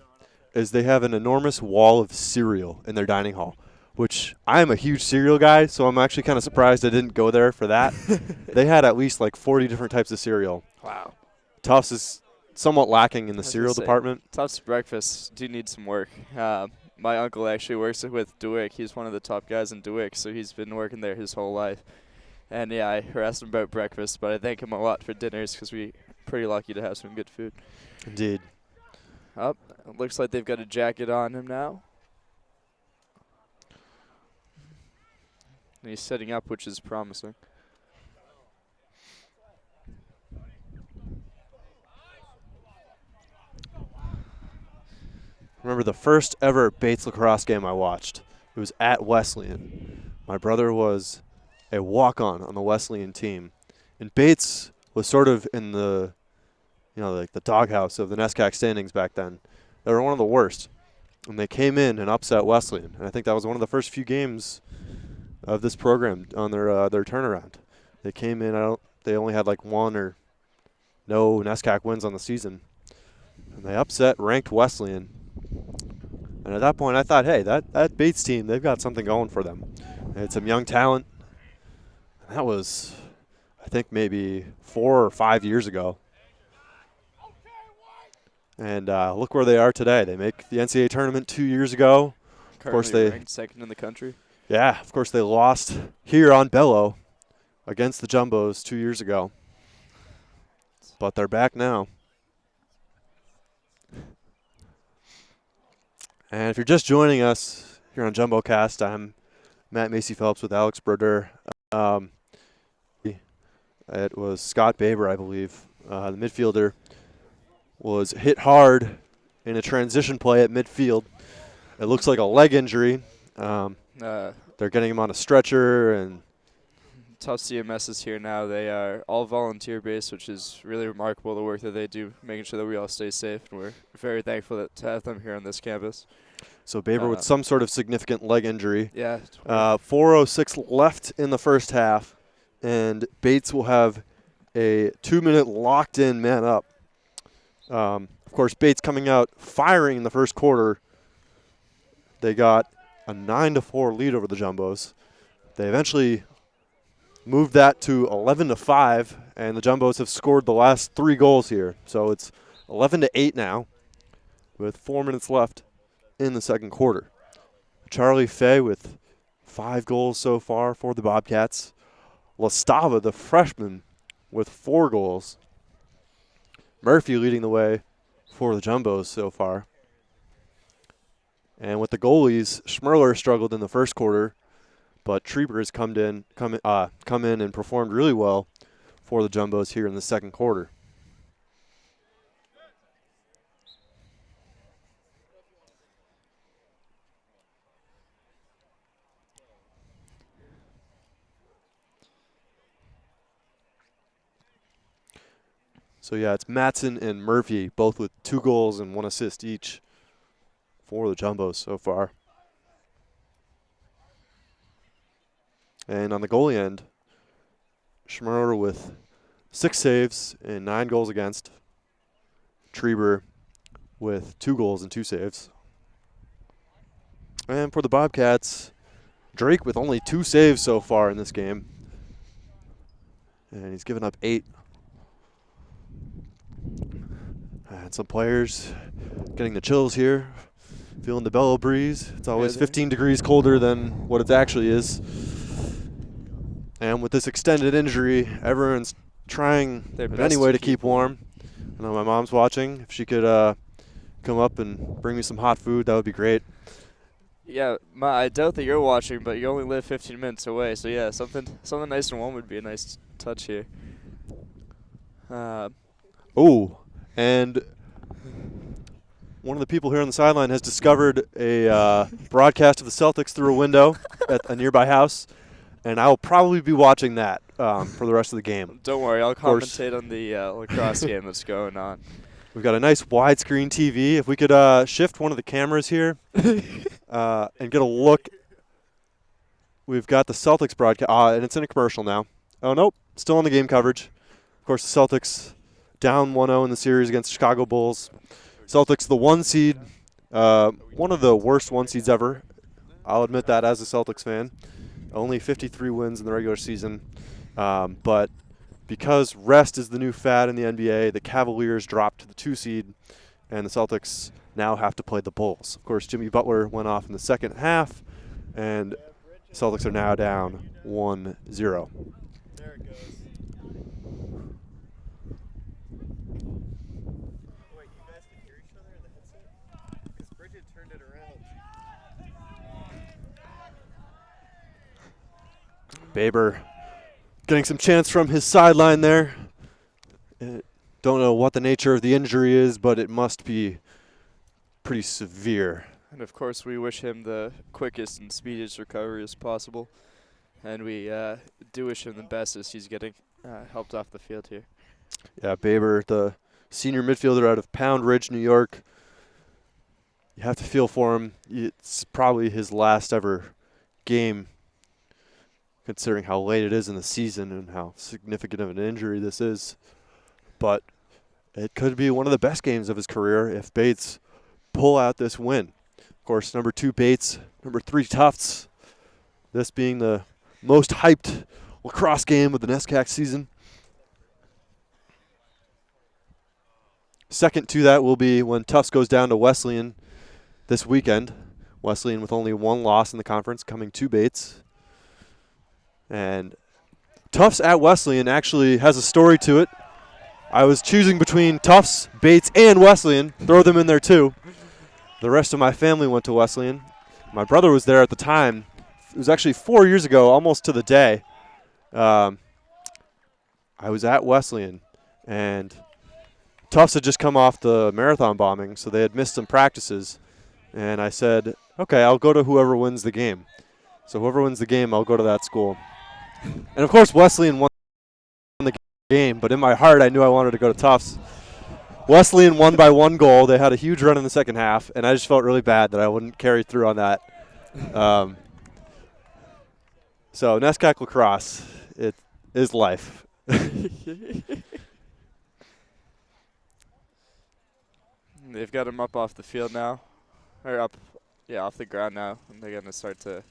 is they have an enormous wall of cereal in their dining hall, which I am a huge cereal guy, so I'm actually kind of surprised I didn't go there for that. They had at least like 40 different types of cereal. Wow. Tufts is somewhat lacking in the cereal department. Tufts breakfasts do need some work. My uncle actually works with DeWick. He's one of the top guys in DeWick, so he's been working there his whole life. And, yeah, I harassed him about breakfast, but I thank him a lot for dinners because we're pretty lucky to have some good food. Indeed. It looks like they've got a jacket on him now. And he's setting up, which is promising. Remember the first ever Bates lacrosse game I watched. It was at Wesleyan. My brother was a walk-on the Wesleyan team. And Bates was sort of in the, like the doghouse of the NESCAC standings back then. They were one of the worst. And they came in and upset Wesleyan. And I think that was one of the first few games of this program on their turnaround. They came in, they only had like 1 or no NESCAC wins on the season. And they upset ranked Wesleyan. And at that point, I thought, hey, that Bates team, they've got something going for them. They had some young talent. And that was, I think, maybe 4 or 5 years ago. And look where they are today. They make the NCAA tournament 2 years ago. Currently Of course, they ranked second in the country. Yeah, of course, they lost here on Bello against the Jumbos 2 years ago. But they're back now. And if you're just joining us here on JumboCast, I'm Matt Macy-Phelps with Alex Broder. It was Scott Baber, I believe, the midfielder, was hit hard in a transition play at midfield. It looks like a leg injury. They're getting him on a stretcher. And Tufts CMS is here now. They are all volunteer-based, which is really remarkable, the work that they do, making sure that we all stay safe. And we're very thankful to have them here on this campus. So Baber with some sort of significant leg injury. Yeah. 4:06 left in the first half, and Bates will have a 2-minute locked-in man up. Of course, Bates coming out firing in the first quarter. They got a 9-4 lead over the Jumbos. They eventually moved that to 11-5, and the Jumbos have scored the last 3 goals here. So it's 11-8 now with 4 minutes left in the second quarter. Charlie Fay with 5 goals so far for the Bobcats. Lastava, the freshman, with 4 goals. Murphy leading the way for the Jumbos so far. And with the goalies, Schmerler struggled in the first quarter, but Trieber has come in and performed really well for the Jumbos here in the second quarter. So, yeah, it's Mattson and Murphy, both with 2 goals and 1 assist each for the Jumbos so far. And on the goalie end, Schmerler with 6 saves and 9 goals against. Trieber with 2 goals and 2 saves. And for the Bobcats, Drake with only 2 saves so far in this game. And he's given up 8. And some players getting the chills here, feeling the bellow breeze. It's always 15 degrees colder than what it actually is. And with this extended injury, everyone's trying in any way to keep warm. I know my mom's watching. If she could come up and bring me some hot food, that would be great. Yeah, I doubt that you're watching, but you only live 15 minutes away. So yeah, something nice and warm would be a nice touch here. Oh, and one of the people here on the sideline has discovered a broadcast of the Celtics through a window at a nearby house, and I will probably be watching that for the rest of the game. Don't worry, I'll commentate on the lacrosse game that's going on. We've got a nice widescreen TV. If we could shift one of the cameras here and get a look. We've got the Celtics broadcast, and it's in a commercial now. Oh, nope, still on the game coverage. Of course, the Celtics down 1-0 in the series against the Chicago Bulls. Celtics, the 1 seed, one of the worst 1 seeds ever. I'll admit that as a Celtics fan. Only 53 wins in the regular season. But because rest is the new fad in the NBA, the Cavaliers dropped to the 2 seed, and the Celtics now have to play the Bulls. Of course, Jimmy Butler went off in the second half, and the Celtics are now down 1-0. There it goes. Wait, you guys can hear each other in the headset? Because Bridget turned it around. Baber getting some chance from his sideline there. Don't know what the nature of the injury is, but it must be pretty severe. And of course, we wish him the quickest and speediest recovery as possible. And we do wish him the best as he's getting helped off the field here. Yeah, Baber, the senior midfielder out of Pound Ridge, New York. You have to feel for him. It's probably his last ever game, considering how late it is in the season and how significant of an injury this is. But it could be one of the best games of his career if Bates pull out this win. Of course, number 2 Bates, number 3 Tufts. This being the most hyped lacrosse game of the NESCAC season. Second to that will be when Tufts goes down to Wesleyan this weekend. Wesleyan with only 1 loss in the conference, coming to Bates. And Tufts at Wesleyan actually has a story to it. I was choosing between Tufts, Bates, and Wesleyan. Throw them in there too. The rest of my family went to Wesleyan. My brother was there at the time. It was actually 4 years ago, almost to the day. I was at Wesleyan, and Tufts had just come off the marathon bombing, so they had missed some practices. And I said, okay, I'll go to whoever wins the game. So whoever wins the game, I'll go to that school. And, of course, Wesleyan won the game, but in my heart I knew I wanted to go to Tufts. Wesleyan won by 1 goal. They had a huge run in the second half, and I just felt really bad that I wouldn't carry through on that. So NESCAC lacrosse, it is life. They've got him up off the field now, or off the ground now, and they're going to start to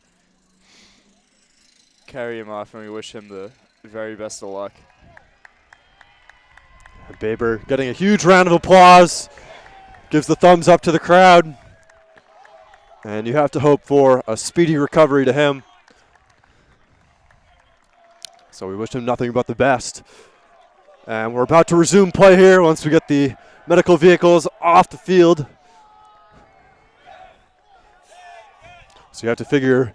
carry him off, and we wish him the very best of luck. Baber getting a huge round of applause, gives the thumbs up to the crowd, and you have to hope for a speedy recovery to him. So we wish him nothing but the best. And we're about to resume play here once we get the medical vehicles off the field. So you have to figure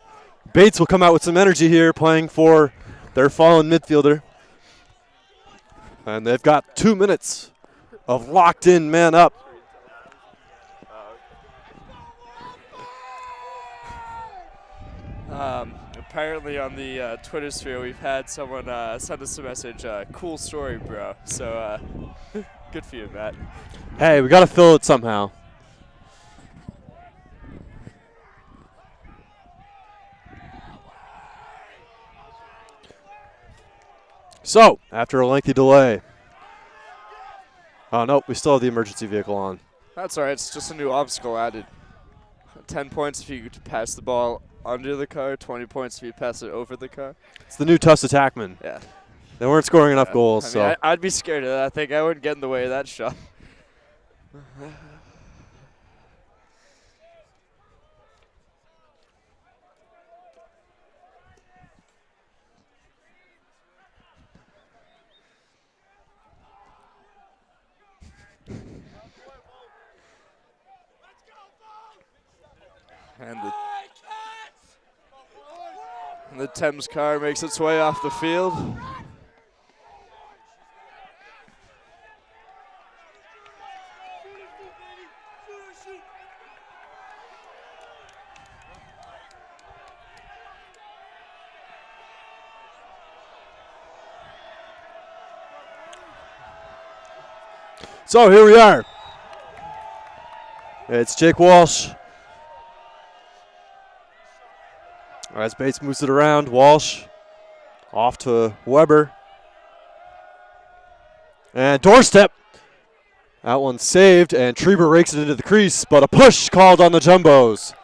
Bates will come out with some energy here playing for their fallen midfielder. And they've got 2 minutes of locked-in man up. Apparently on the Twitter sphere, we've had someone send us a message, cool story, bro. So good for you, Matt. Hey, we got to fill it somehow. So, after a lengthy delay. Oh, no, we still have the emergency vehicle on. That's all right. It's just a new obstacle added. 10 points if you pass the ball under the car, 20 points if you pass it over the car. It's the new Tufts attackman. Yeah. They weren't scoring enough goals. I mean, I'd be scared of that. I think I wouldn't get in the way of that shot. And the Thames car makes its way off the field. So here we are. It's Jake Walsh. As Bates moves it around, Walsh off to Weber. And doorstep. That one's saved, and Trieber rakes it into the crease, but a push called on the Jumbos.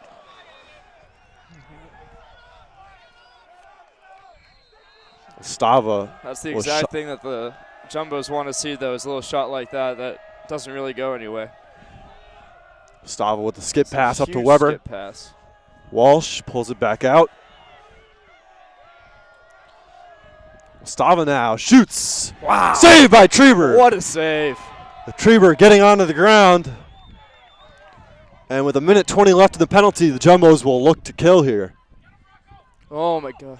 Stava. That's the exact thing that the Jumbos want to see, though, is a little shot like that doesn't really go anywhere. Stava with the skip It's a pass up to huge Weber. skip pass. Walsh pulls it back out. Stava now shoots. Wow. Saved by Trieber. What a save. The Trieber getting onto the ground. And with 1:20 left in the penalty, the Jumbos will look to kill here. Oh, my God.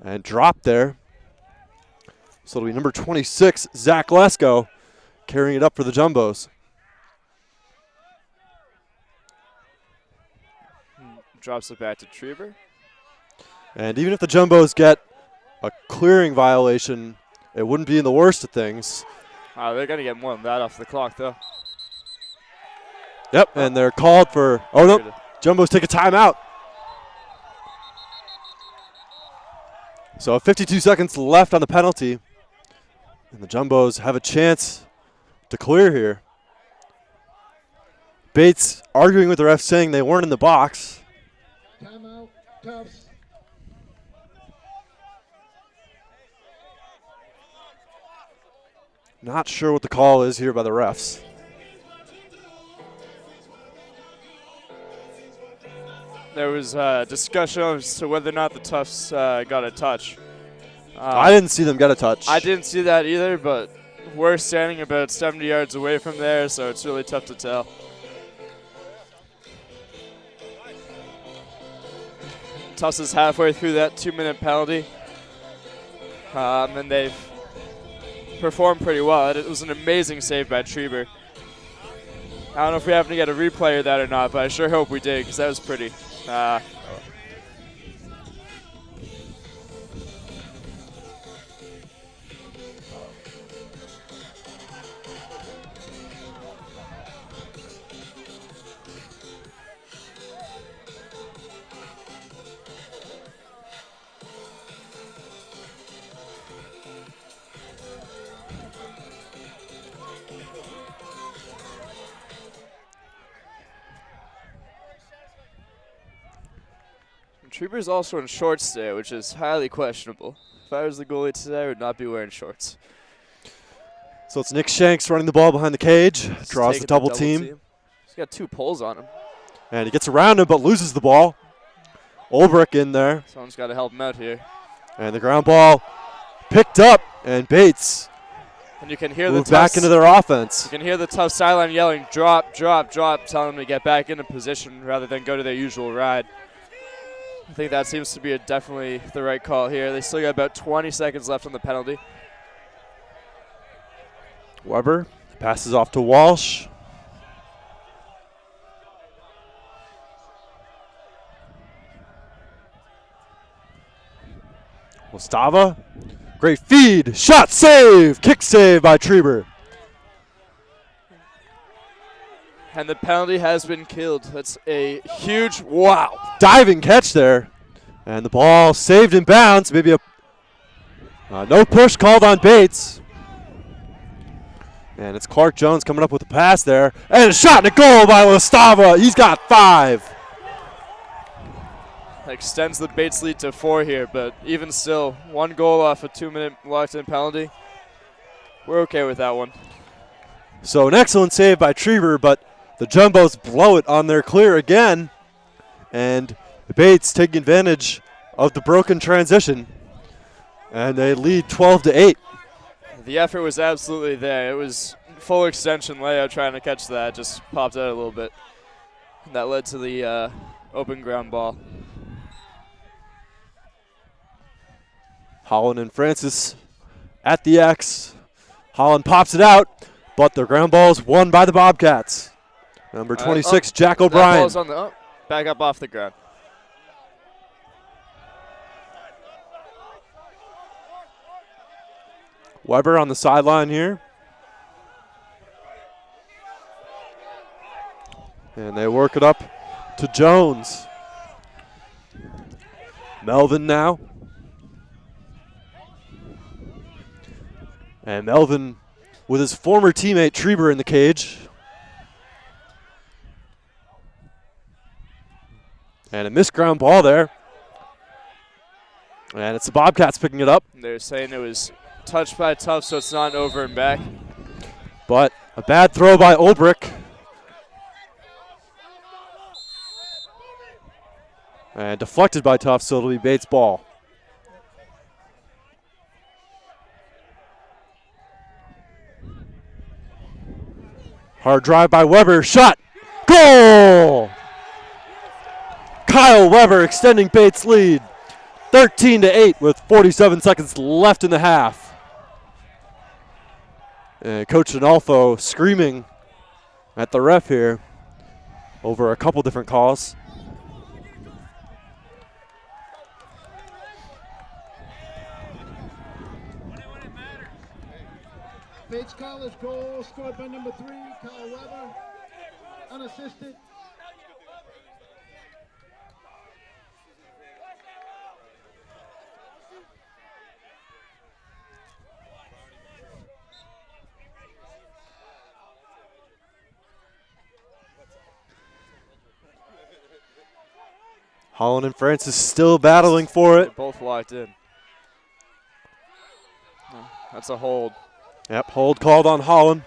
And drop there. So it'll be number 26, Zach Lesko, carrying it up for the Jumbos. Drops it back to Trieber. And even if the Jumbos get a clearing violation, it wouldn't be in the worst of things. They're going to get more than that off the clock, though. Yep, and they're called for, oh no, Jumbos take a timeout. So 52 seconds left on the penalty. And the Jumbos have a chance to clear here. Bates arguing with the ref, saying they weren't in the box. Timeout, Tufts. Not sure what the call is here by the refs. There was discussion as to whether or not the Tufts got a touch. I didn't see them get a touch. I didn't see that either, but we're standing about 70 yards away from there, so it's really tough to tell. Tufts is halfway through that 2-minute penalty, and they've performed pretty well. It was an amazing save by Trieber. I don't know if we happen to get a replay of that or not, but I sure hope we did, because that was pretty. Trieber's also in shorts today, which is highly questionable. If I was the goalie today, I would not be wearing shorts. So it's Nick Shanks running the ball behind the cage, draws the double team. He's got 2 poles on him. And he gets around him but loses the ball. Ulbrich in there. Someone's got to help him out here. And the ground ball picked up, and Bates And you can hear moved the back into their offense. You can hear the Tufts sideline yelling, drop, drop, drop, telling them to get back into position rather than go to their usual ride. I think that seems to be definitely the right call here. They still got about 20 seconds left on the penalty. Weber passes off to Walsh. Mostava, great feed, shot, save, kick save by Trieber. And the penalty has been killed. That's a huge, wow. Diving catch there. And the ball saved in bounds. Maybe a no push called on Bates. And it's Clark Jones coming up with a pass there. And a shot and a goal by Mostava. He's got 5. Extends the Bates lead to 4 here, but even still, 1 goal off a 2-minute locked-in penalty. We're okay with that one. So an excellent save by Trieber, but the Jumbos blow it on their clear again. And Bates taking advantage of the broken transition. And they lead 12-8. The effort was absolutely there. It was full extension layout trying to catch that. Just popped out a little bit. That led to the open ground ball. Holland and Francis at the X. Holland pops it out, but the ground ball is won by the Bobcats. Number 26, Jack O'Brien. That ball's on the back up off the ground. Weber on the sideline here. And they work it up to Jones. Melvin now. And Melvin with his former teammate Trieber in the cage. And a missed ground ball there. And it's the Bobcats picking it up. They're saying it was touched by Tufts, so it's not over and back. But a bad throw by Ulbrich. And deflected by Tufts, so it'll be Bates' ball. Hard drive by Weber, shot, goal! Kyle Weber extending Bates' lead, 13-8 with 47 seconds left in the half. And Coach Adolfo screaming at the ref here over a couple different calls. Bates College goal scored by number 3, Kyle Weber, unassisted. Holland and Francis still battling for it. They're both locked in. That's a hold. Yep, hold called on Holland.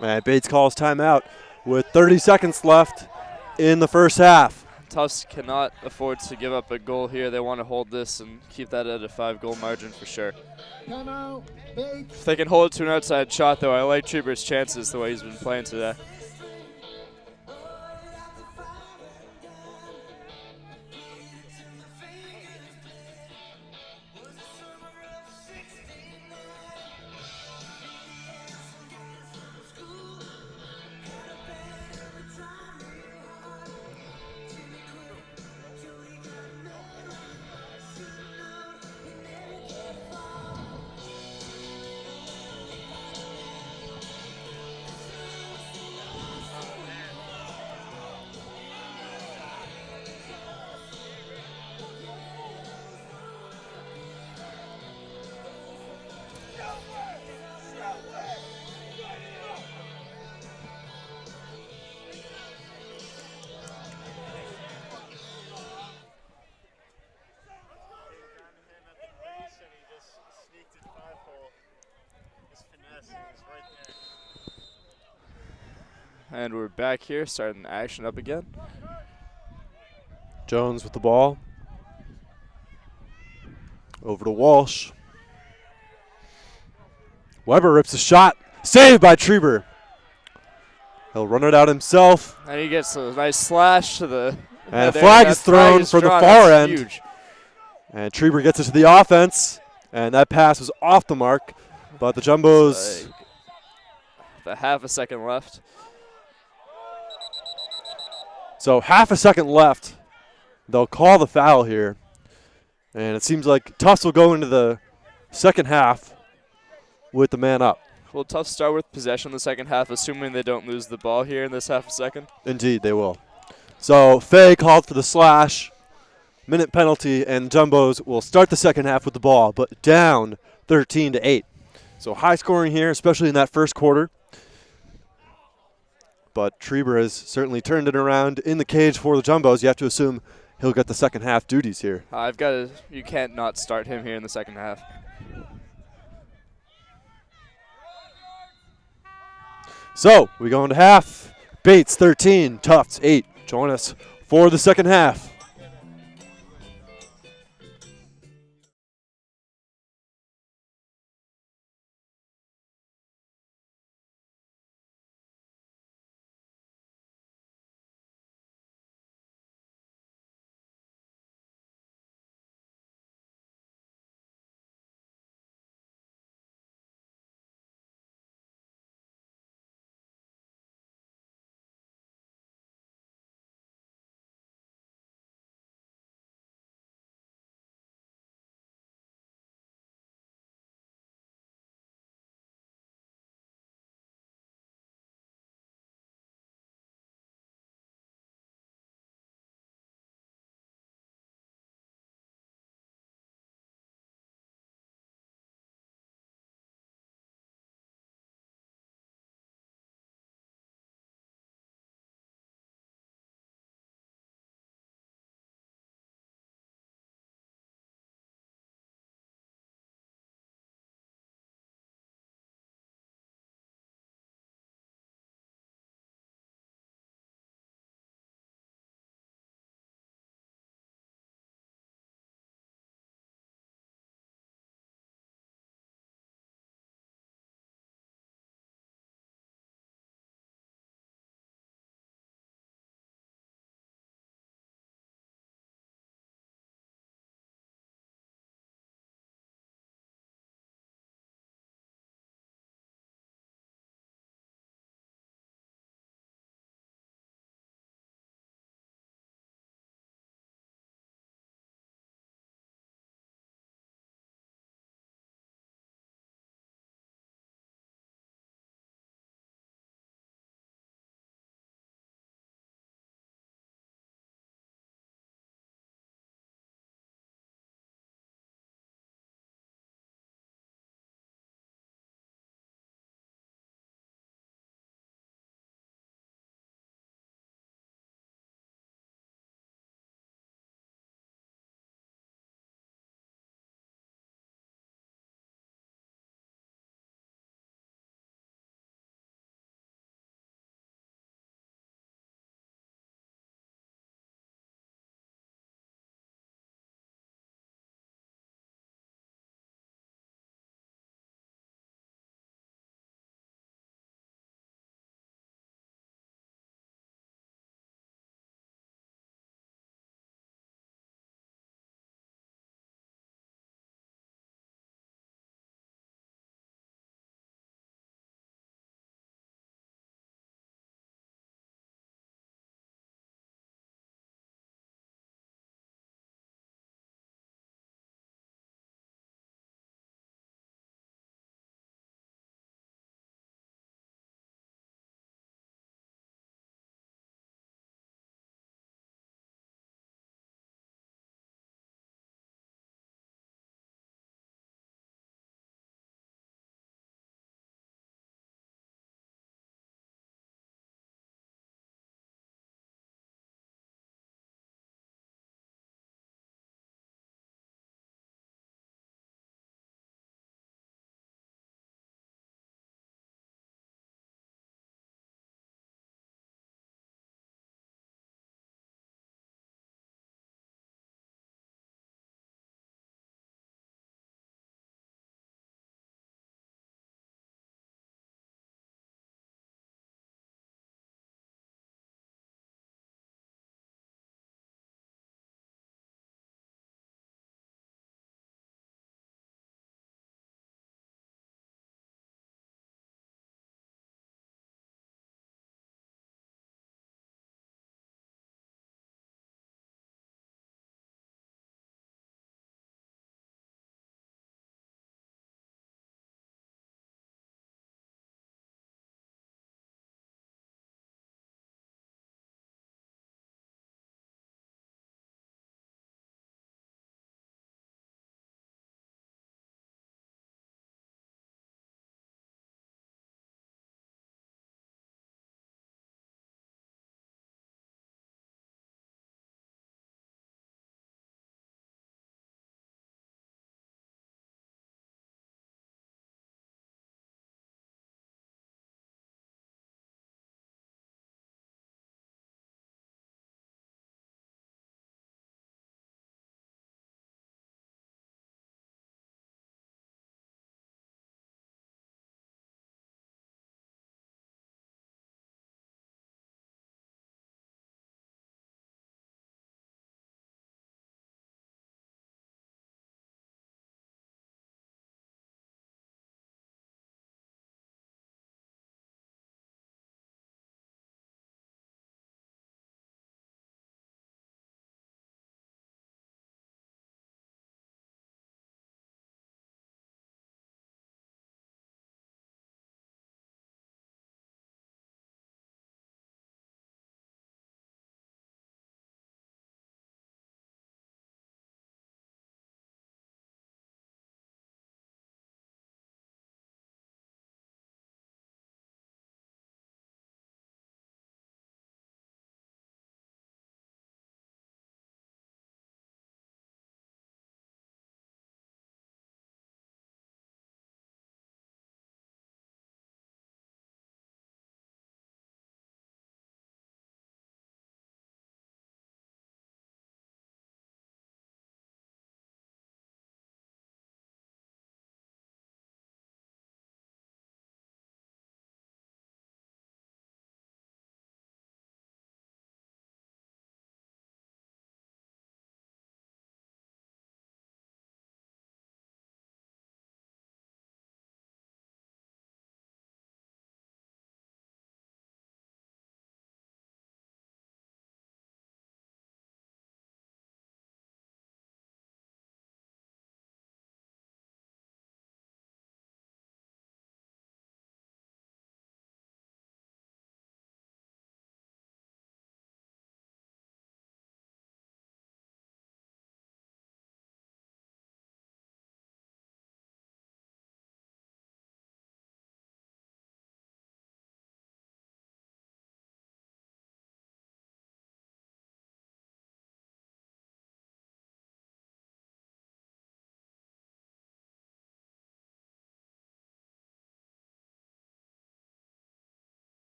And Bates calls timeout with 30 seconds left in the first half. Tufts cannot afford to give up a goal here. They want to hold this and keep that at a 5-goal margin for sure. Timeout, Bates. If they can hold it to an outside shot, though, I like Trieber's chances the way he's been playing today. And we're back here, starting the action up again. Jones with the ball. Over to Walsh. Weber rips a shot. Saved by Trieber. He'll run it out himself. And he gets a nice slash to the... And a flag is thrown from the far end. Huge. And Trieber gets it to the offense. And that pass was off the mark. But the Jumbos... With half a second left. So half a second left. They'll call the foul here. And it seems like Tufts will go into the second half with the man up. Will Tufts start with possession in the second half, assuming they don't lose the ball here in this half a second? Indeed, they will. So Fay called for the slash, minute penalty, and Jumbos will start the second half with the ball, but down 13-8. So high scoring here, especially in that first quarter. But Trieber has certainly turned it around in the cage for the Jumbos. You have to assume he'll get the second half duties here. You can't not start him here in the second half. So we go into half. Bates 13, Tufts 8. Join us for the second half.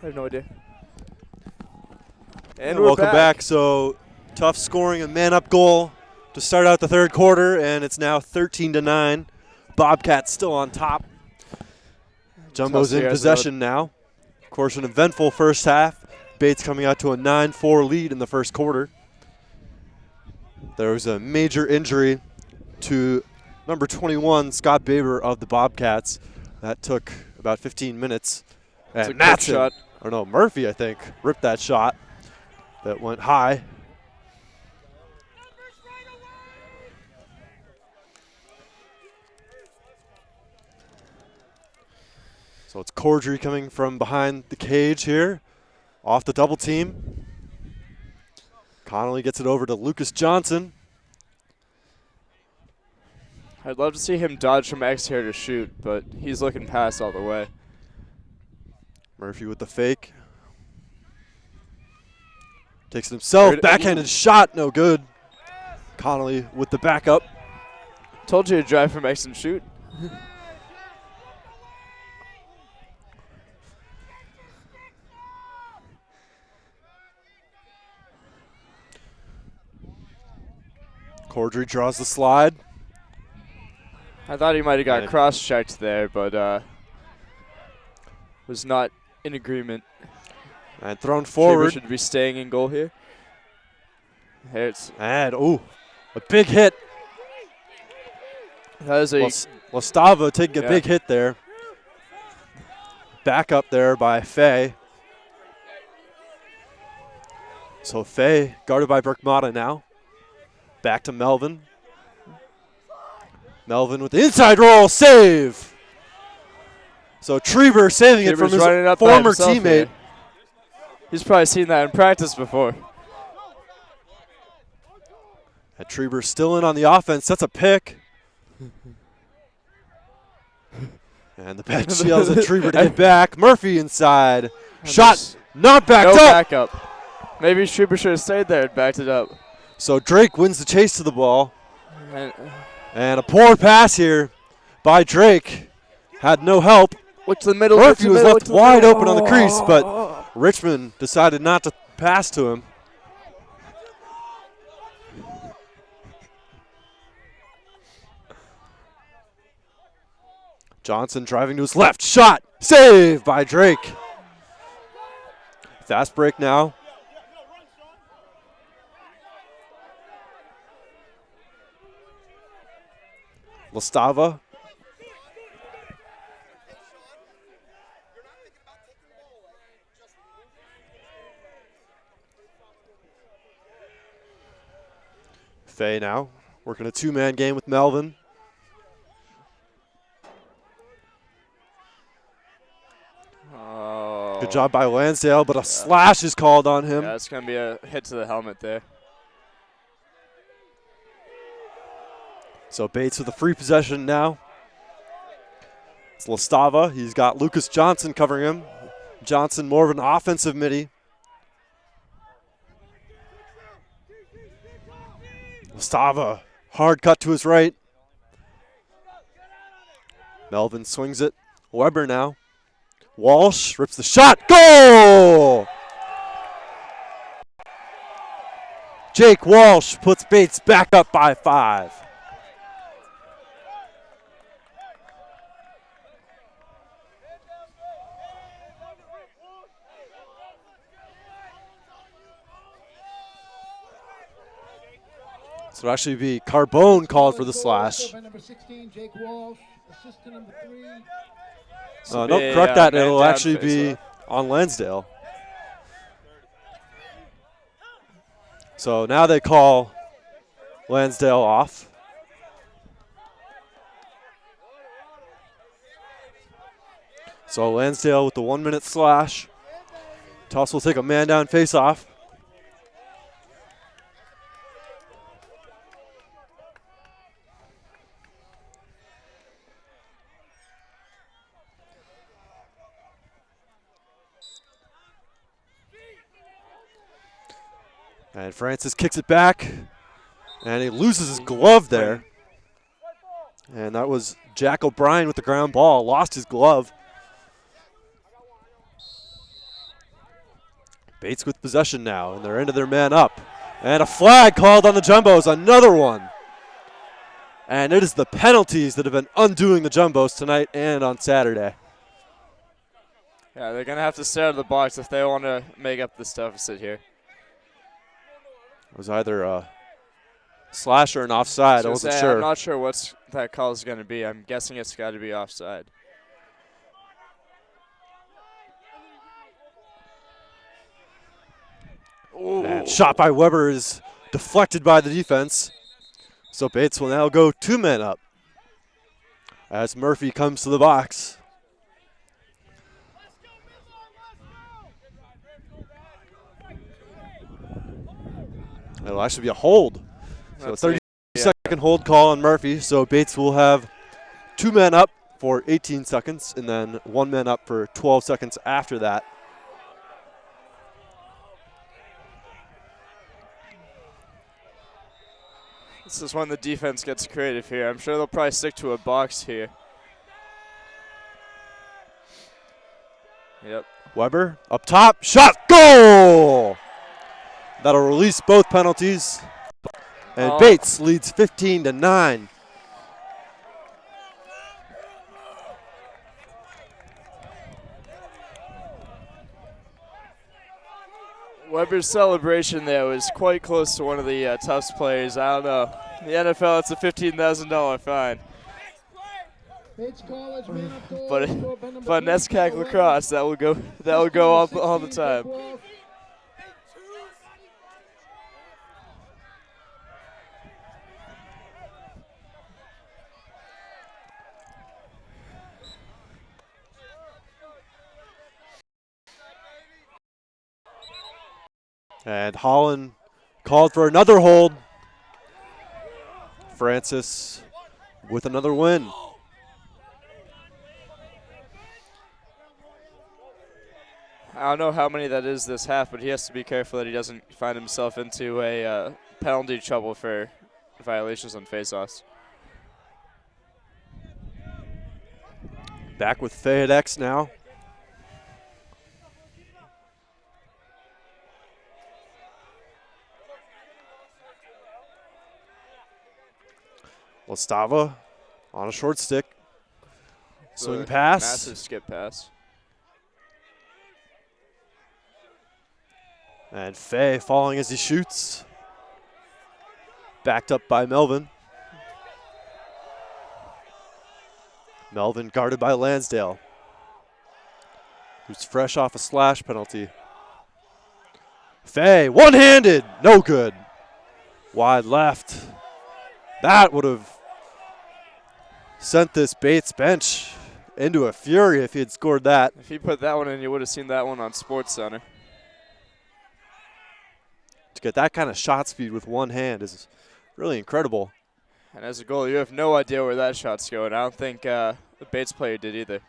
I have no idea. And welcome back. So Tufts scoring a man-up goal to start out the third quarter, and it's now 13-9. Bobcats still on top. Jumbo's in possession now. Of course, an eventful first half. Bates coming out to a 9-4 lead in the first quarter. There was a major injury to number 21, Scott Baber of the Bobcats. That took about 15 minutes. And Matson, or no, Murphy, I think, ripped that shot that went high. So it's Cordry coming from behind the cage here, off the double team. Connolly gets it over to Lucas Johnson. I'd love to see him dodge from X here to shoot, but he's looking past all the way. Murphy with the fake. Takes it himself, backhanded shot, no good. Connolly with the backup. Told you to drive from X and shoot. Cordry draws the slide. I thought he might have got cross-checked there, but was not in agreement. And thrown forward. Should be staying in goal here. And, a big hit. That is a Lastava taking a big hit there. Back up there by Fay. So Fay guarded by Burkmata now. Back to Melvin. Melvin with the inside roll, save. So Trieber saving it from his former teammate. Here. He's probably seen that in practice before. And Trieber still in on the offense. That's a pick. And the bench yells at Trieber to get back. Murphy inside. Shot not backed up. No backup. Maybe Trieber should have stayed there and backed it up. So Drake wins the chase to the ball. And a poor pass here by Drake. Had no help. Look to the middle. Murphy was left wide open on the crease, but Richmond decided not to pass to him. Johnson driving to his left. Shot. Save by Drake. Fast break now. Lastava. Fay now working a two-man game with Melvin. Oh. Good job by Lansdale, but a slash is called on him. Yeah, it's going to be a hit to the helmet there. So Bates with a free possession now. It's Lastava. He's got Lucas Johnson covering him. Johnson more of an offensive midi. Lastava, hard cut to his right. Melvin swings it. Weber now. Walsh rips the shot. Goal! Jake Walsh puts Bates back up by 5. So it'll actually be Carbone called for the slash. Number 16, Jake Walsh, assistant number 3. No, correct that. It'll actually be on Lansdale. So now they call Lansdale off. So Lansdale with the 1-minute slash. Tufts will take a man-down face-off. And Francis kicks it back, and he loses his glove there. And that was Jack O'Brien with the ground ball, lost his glove. Bates with possession now, and they're into their man up. And a flag called on the Jumbos, another one. And it is the penalties that have been undoing the Jumbos tonight and on Saturday. Yeah, they're going to have to stay out of the box if they want to make up this deficit here. It was either a slash or an offside. I wasn't sure. I'm not sure what that call is going to be. I'm guessing it's got to be offside. And shot by Weber is deflected by the defense. So Bates will now go 2 men up as Murphy comes to the box. It'll actually be a hold. So a 30-second hold call on Murphy. So Bates will have 2 men up for 18 seconds and then 1 man up for 12 seconds after that. This is when the defense gets creative here. I'm sure they'll probably stick to a box here. Yep. Weber up top, shot, goal! That'll release both penalties. And Bates leads 15-9. Weber's celebration there was quite close to one of the Tufts players. I don't know. The NFL, it's a $15,000 fine. But NESCAC Lacrosse, that will go all the time. And Holland called for another hold. Francis with another win. I don't know how many that is this half, but he has to be careful that he doesn't find himself into a penalty trouble for violations on faceoffs. Back with Fay at X now. Lastava on a short stick. Swing pass. Massive skip pass. And Fay falling as he shoots. Backed up by Melvin. Melvin guarded by Lansdale, who's fresh off a slash penalty. Fay, one-handed, no good. Wide left. That would have sent this Bates bench into a fury if he had scored that. If he put that one in, you would have seen that one on SportsCenter. To get that kind of shot speed with one hand is really incredible. And as a goalie, you have no idea where that shot's going. I don't think the Bates player did either.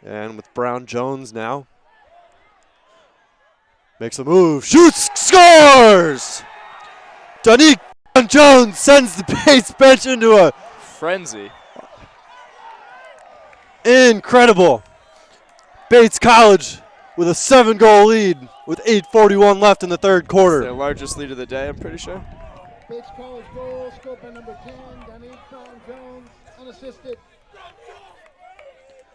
And with Brown Jones now. Makes a move, shoots, scores! Danique Brown Jones sends the Bates bench into a frenzy. Incredible. Bates College with a 7-goal lead with 8:41 left in the third quarter. It's their largest lead of the day, I'm pretty sure. Bates College goal, scored by number 10, Danique Brown Jones, unassisted.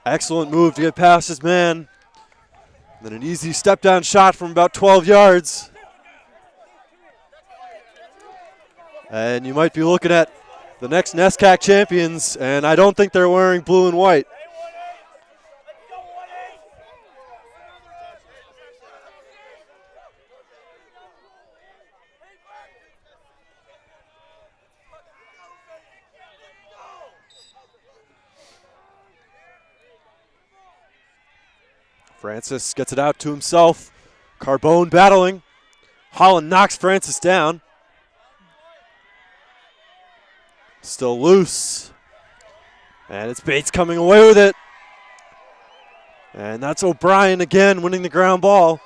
Excellent move to get past his man. Then an easy step-down shot from about 12 yards. And you might be looking at the next NESCAC champions, and I don't think they're wearing blue and white. Francis gets it out to himself. Carbone battling. Holland knocks Francis down. Still loose. And it's Bates coming away with it. And that's O'Brien again winning the ground ball.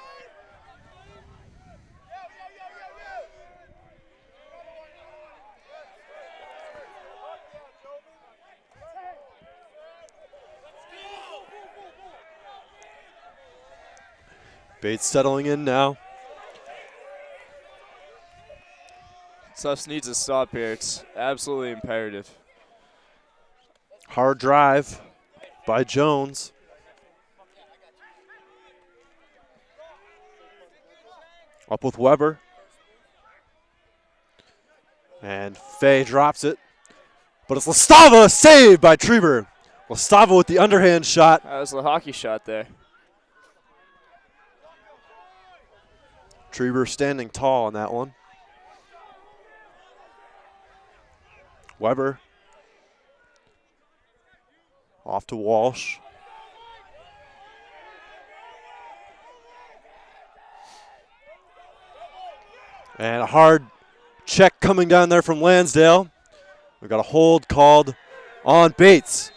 Bates settling in now. Tufts needs a stop here. It's absolutely imperative. Hard drive by Jones. Up with Weber. And Fay drops it. But it's Lastava saved by Treber. Lastava with the underhand shot. That was the hockey shot there. Treber standing tall on that one. Weber. Off to Walsh. And a hard check coming down there from Lansdale. We've got a hold called on Bates.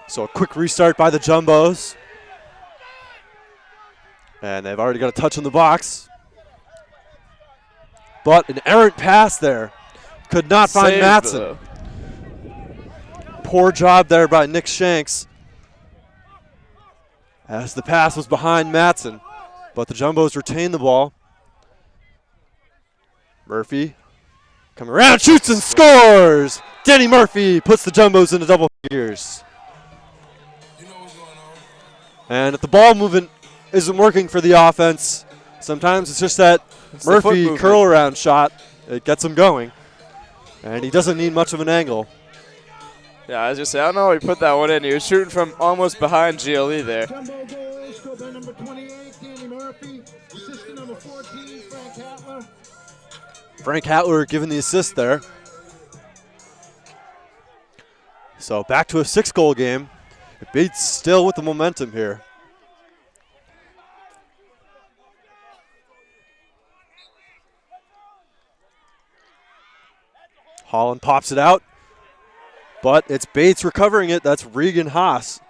So a quick restart by the Jumbos. And they've already got a touch in the box. But an errant pass there. Could not find Saved, Matson. though. Poor job there by Nick Shanks. As the pass was behind Matson. But the Jumbos retain the ball. Murphy coming around, shoots and scores! Denny Murphy puts the Jumbos into double figures. And if the ball movement isn't working for the offense, sometimes it's just that Murphy curl around shot. It gets him going. And he doesn't need much of an angle. Yeah, I was just saying, I don't know how he put that one in. He was shooting from almost behind GLE there. Jumbo goal scored by number 28, Danny Murphy. Assistant number 14, Frank Hatler. Frank Hatler giving the assist there. So back to a 6-goal game. Bates still with the momentum here. Holland pops it out, but it's Bates recovering it. That's Regan Haas.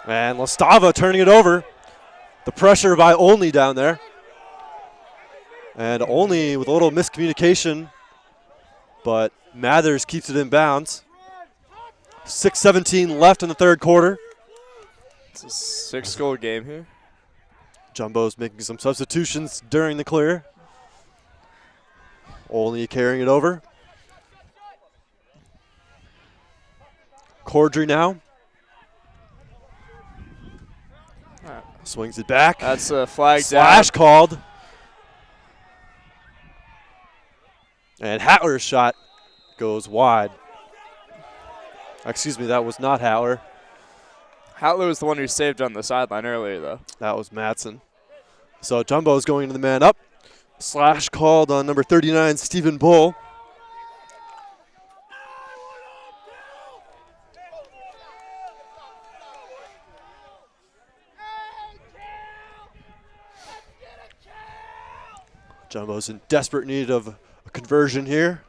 And Lastava turning it over. The pressure by Olney down there. And Olney with a little miscommunication, but Mathers keeps it in bounds. 6:17 left in the third quarter. It's a 6-goal game here. Jumbo's making some substitutions during the clear. Olney carrying it over. Cordry now. Swings it back. That's a flag Slash down. called. And Hatler's shot goes wide. Excuse me, that was not Hatler. Hatler was the one who saved on the sideline earlier, though. That was Matson. So Jumbo's going into the man up. Slash called on number 39, Stephen Bull. Jumbo's in desperate need of a conversion here.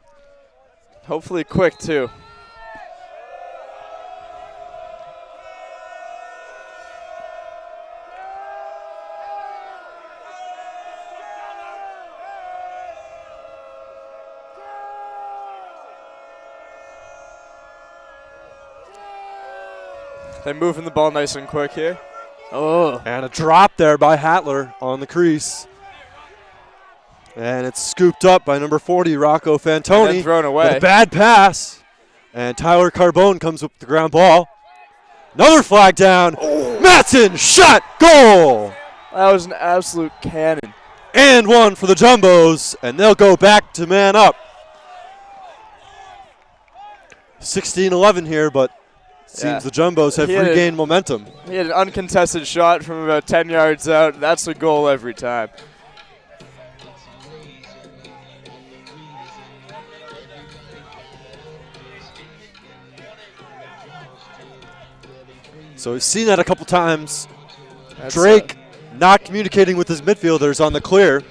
Hopefully quick, too. They're moving the ball nice and quick here. Oh. And a drop there by Hatler on the crease. And it's scooped up by number 40, Rocco Fantoni. And then thrown away. With a bad pass. And Tyler Carbone comes up with the ground ball. Another flag down. Oh. Matson, shot, goal. That was an absolute cannon. And one for the Jumbos, and they'll go back to man up. 16-11 here, but seems the Jumbos have regained momentum. He had an uncontested shot from about 10 yards out. That's a goal every time. So we've seen that a couple times. Drake not communicating with his midfielders on the clear,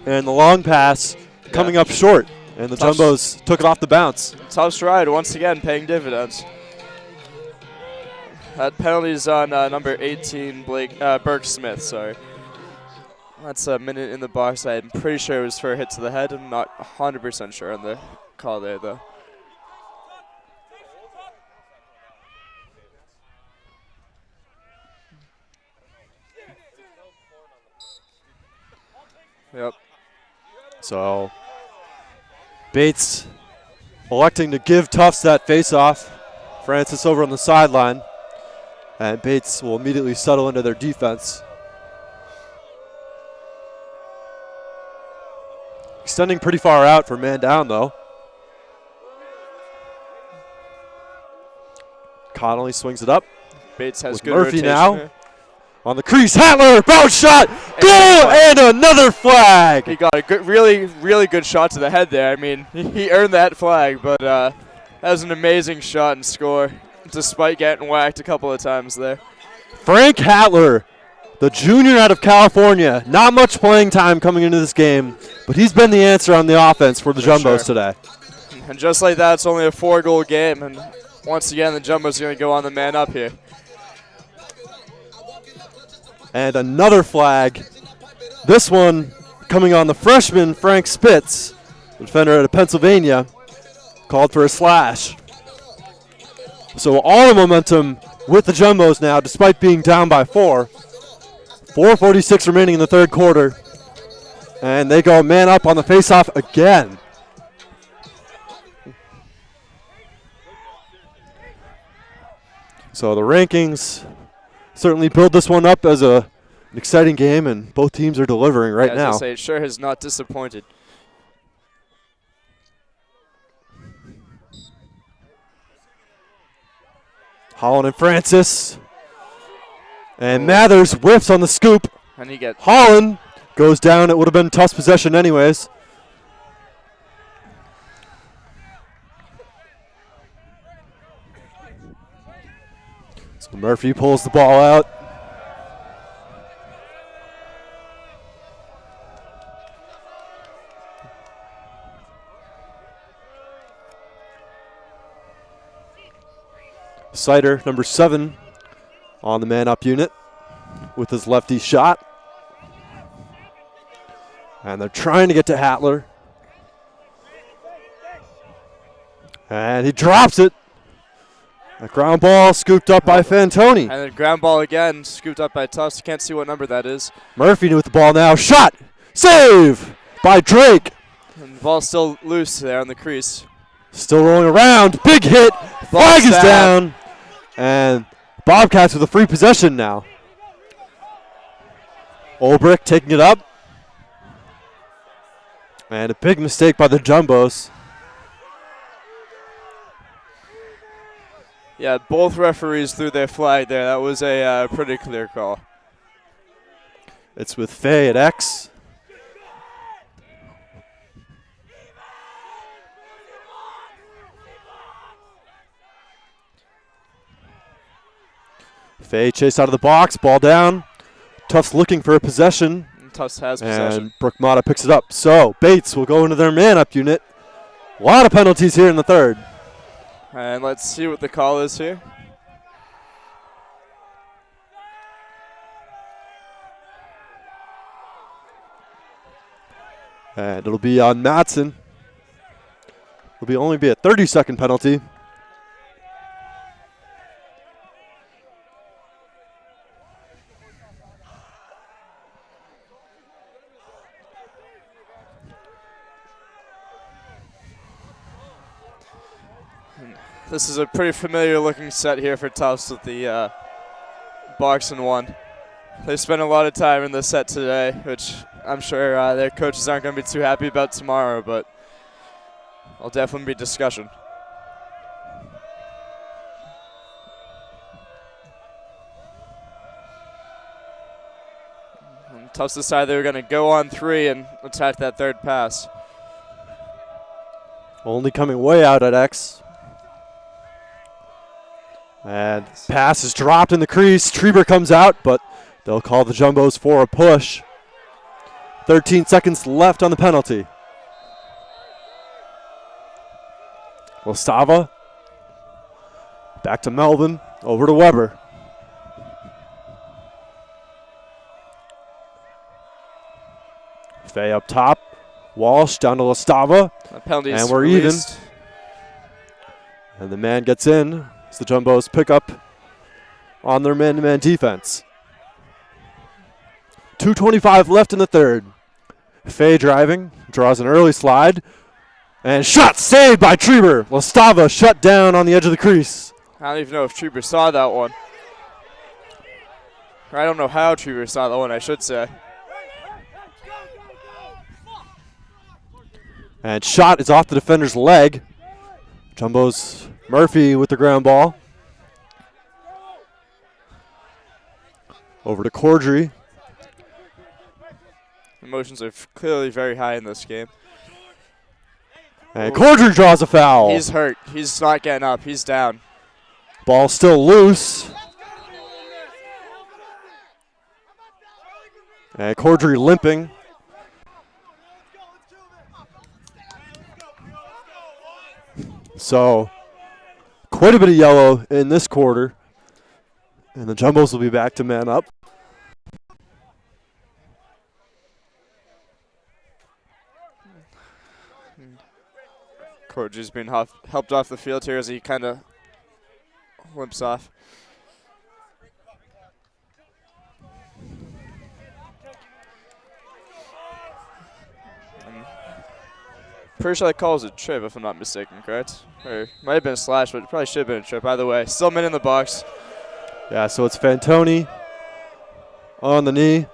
and the long pass coming up short, and the Jumbos took it off the bounce. Tufts ride once again paying dividends. That penalty is on number 18, Burke Smith, sorry. That's a minute in the box. I'm pretty sure it was for a hit to the head. I'm not 100% sure on the call there, though. Yep. So Bates electing to give Tufts that face-off. Francis over on the sideline. And Bates will immediately settle into their defense. Extending pretty far out for man down, though. Connolly swings it up. Bates has with good Murphy rotation now. here. On the crease, Hattler, bounce shot, goal, and another flag. He got a good, really good shot to the head there. I mean, he earned that flag, but that was an amazing shot and score, despite getting whacked a couple of times there. Frank Hattler, the junior out of California, not much playing time coming into this game, but he's been the answer on the offense for the Jumbos today. And just like that, it's only a 4-goal game, and once again, the Jumbos are going to go on the man up here. And another flag. This one coming on the freshman, Frank Spitz, the defender out of Pennsylvania, called for a slash. So all the momentum with the Jumbos now, despite being down by 4. 4:46 remaining in the third quarter. And they go man up on the faceoff again. So the rankings certainly build this one up as an exciting game, and both teams are delivering right now. As I say, it sure has not disappointed. Holland and Francis. And Mathers whiffs on the scoop. And he gets Holland goes down. It would have been Tufts possession anyways. So Murphy pulls the ball out. Sider, number 7, on the man-up unit with his lefty shot. And they're trying to get to Hattler. And he drops it. A ground ball scooped up by Fantoni. And then ground ball again, scooped up by Tufts. You can't see what number that is. Murphy with the ball now. Shot! Save by Drake. And the ball's still loose there on the crease. Still rolling around. Big hit. Flag is down. And Bobcats with a free possession now. Olbrich taking it up. And a big mistake by the Jumbos. Yeah, both referees threw their flag there. That was a pretty clear call. It's with Fay at X. Fay chased out of the box, ball down. Tufts looking for a possession. And Tufts has possession. And Brooke Mata picks it up. So Bates will go into their man-up unit. A lot of penalties here in the third. And let's see what the call is here. And it'll be on Matson. It'll only be a 30-second penalty. This is a pretty familiar looking set here for Tufts with the box and one. They spent a lot of time in this set today, which I'm sure their coaches aren't going to be too happy about tomorrow, but it'll definitely be discussion. And Tufts decided they were going to go on 3 and attack that third pass. Only coming way out at X. And pass is dropped in the crease. Treber comes out, but they'll call the Jumbos for a push. 13 seconds left on the penalty. Lastava. Back to Melvin. Over to Weber. Fay up top. Walsh down to Lastava. Penalty And we're released. even. And the man gets in as the Jumbos pick up on their man-to-man defense. 2:25 left in the third. Fay driving, draws an early slide, and shot saved by Treber. Lastava shut down on the edge of the crease. I don't even know if Treber saw that one. I don't know how Treber saw that one, I should say. And shot is off the defender's leg. Jumbo's Murphy with the ground ball. Over to Cordry. Emotions are clearly very high in this game. And Cordry draws a foul. He's hurt. He's not getting up. He's down. Ball still loose. And Cordry limping. So, quite a bit of yellow in this quarter. And the Jumbos will be back to man up. Cordry's being helped off the field here as he kind of limps off. Pretty sure that call was a trip, if I'm not mistaken, correct? Or it might have been a slash, but it probably should have been a trip. Either way, still men in the box. Yeah, so it's Fantoni on the knee.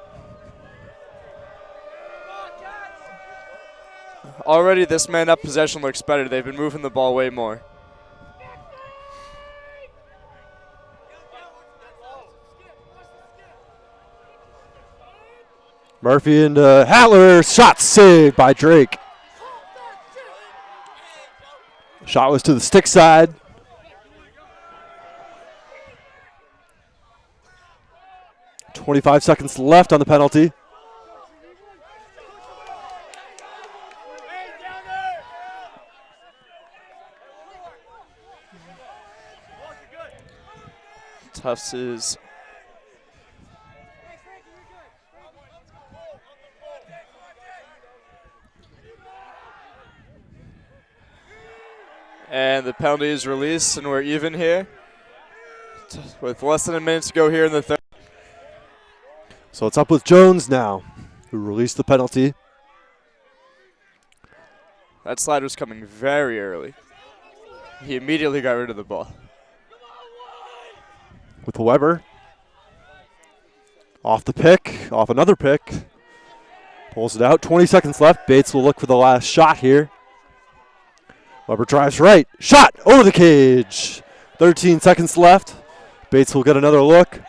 Already this man-up possession looks better. They've been moving the ball way more. Murphy and Hattler. Shot saved by Drake. Shot was to the stick side. .25 seconds left on the penalty. Tufts is and the penalty is released, and we're even here with less than a minute to go here in the third. So it's up with Jones now, who released the penalty. That slide was coming very early. He immediately got rid of the ball. With Weber. Off the pick, off another pick. Pulls it out, 20 seconds left. Bates will look for the last shot here. Weber drives right, shot over the cage. 13 seconds left. Bates will get another look.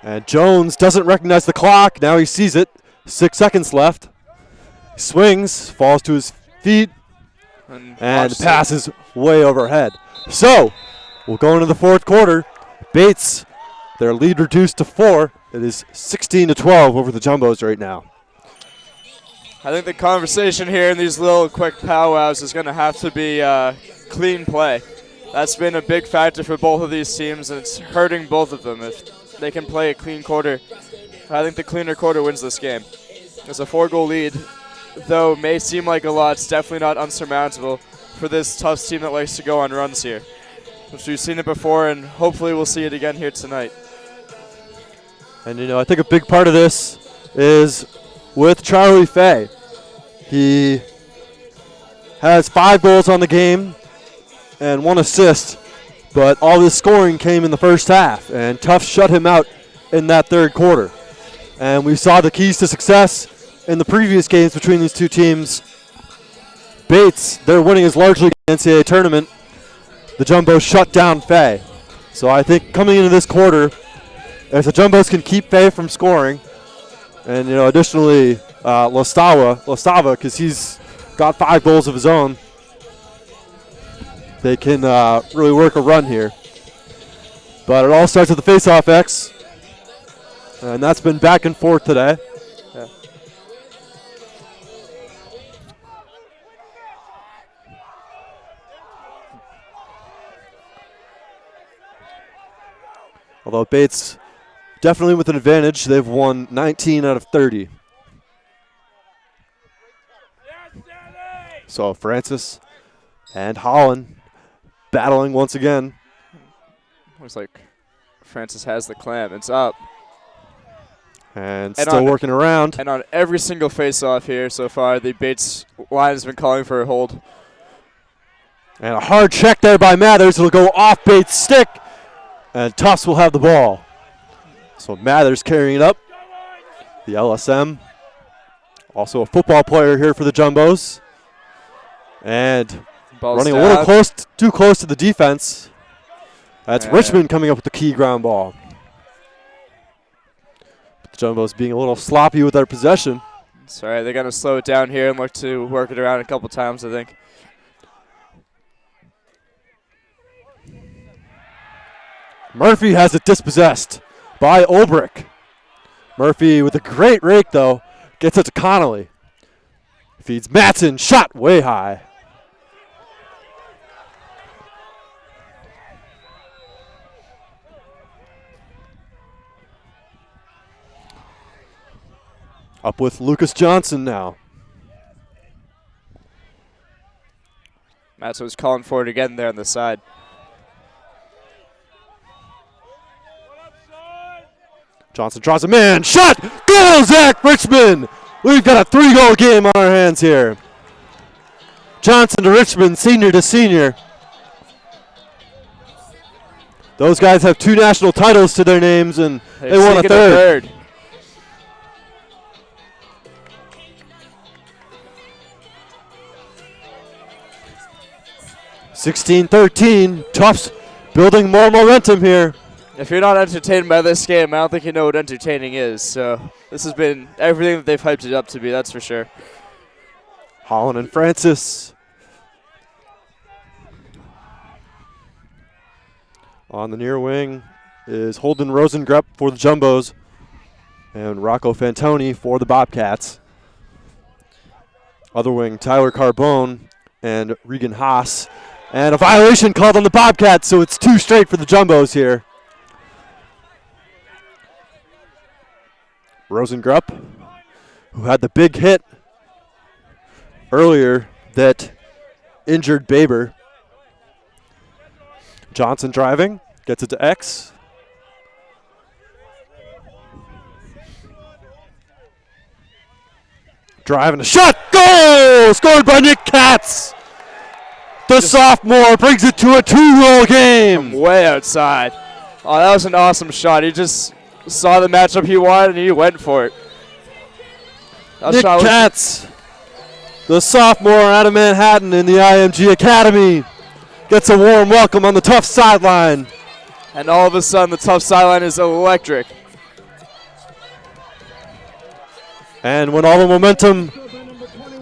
And Jones doesn't recognize the clock. Now he sees it. 6 seconds left. Swings, falls to his feet, and passes way overhead. So, we'll go into the fourth quarter. Bates, their lead reduced to 4. It is 16-12 over the Jumbos right now. I think the conversation here in these little quick powwows is going to have to be clean play. That's been a big factor for both of these teams, and it's hurting both of them. If they can play a clean quarter, I think the cleaner quarter wins this game. It's a 4-goal lead. Though may seem like a lot, it's definitely not unsurmountable for this Tufts team that likes to go on runs here. We've seen it before, and hopefully we'll see it again here tonight. And, I think a big part of this is with Charlie Fay. He has 5 goals on the game and 1 assist, but all his scoring came in the first half, and Tufts shut him out in that third quarter. And we saw the keys to success in the previous games between these two teams. Bates, their winning is largely the NCAA tournament. The Jumbos shut down Fay. So I think coming into this quarter, if the Jumbos can keep Fay from scoring, and additionally Lastava, because he's got 5 goals of his own, they can really work a run here. But it all starts with the face-off X, and that's been back and forth today. Yeah. Although Bates definitely with an advantage. They've won 19 out of 30. So Francis and Holland battling once again. Looks like Francis has the clamp. It's up. And still working around. And on every single face-off here so far, the Bates line has been calling for a hold. And a hard check there by Mathers. It'll go off Bates' stick. And Tufts will have the ball. So Mathers carrying it up. The LSM. Also a football player here for the Jumbos. And Ball's running down. a little too close to the defense. That's Richmond coming up with the key ground ball. The Jumbos being a little sloppy with their possession. It's all right. They're going to slow it down here and look to work it around a couple times, I think. Murphy has it dispossessed by Olbrich. Murphy with a great rake, though. Gets it to Connolly. Feeds Matson. Shot way high. Up with Lucas Johnson now. Matson was calling for it again there on the side. Johnson draws a man. Shot! Goal, Zach Richmond! We've got a 3-goal game on our hands here. Johnson to Richmond, senior to senior. Those guys have 2 national titles to their names, and they won a third. 16-13. Tufts building more momentum here. If you're not entertained by this game, I don't think you know what entertaining is. So this has been everything that they've hyped it up to be, that's for sure. Holland and Francis. On the near wing is Holden Rosengrupp for the Jumbos and Rocco Fantoni for the Bobcats. Other wing, Tyler Carbone and Regan Haas. And a violation called on the Bobcats, so it's 2 straight for the Jumbos here. Rosengrupp, who had the big hit earlier that injured Baber. Johnson driving, gets it to X. Driving a shot, goal! Scored by Nick Katz. The sophomore brings it to a 2-goal game. From way outside. Oh, that was an awesome shot. He just saw the matchup he wanted and he went for it. Nick Katz, the sophomore out of Manhattan in the IMG Academy, gets a warm welcome on the Tufts sideline. And all of a sudden, the Tufts sideline is electric. And when all the momentum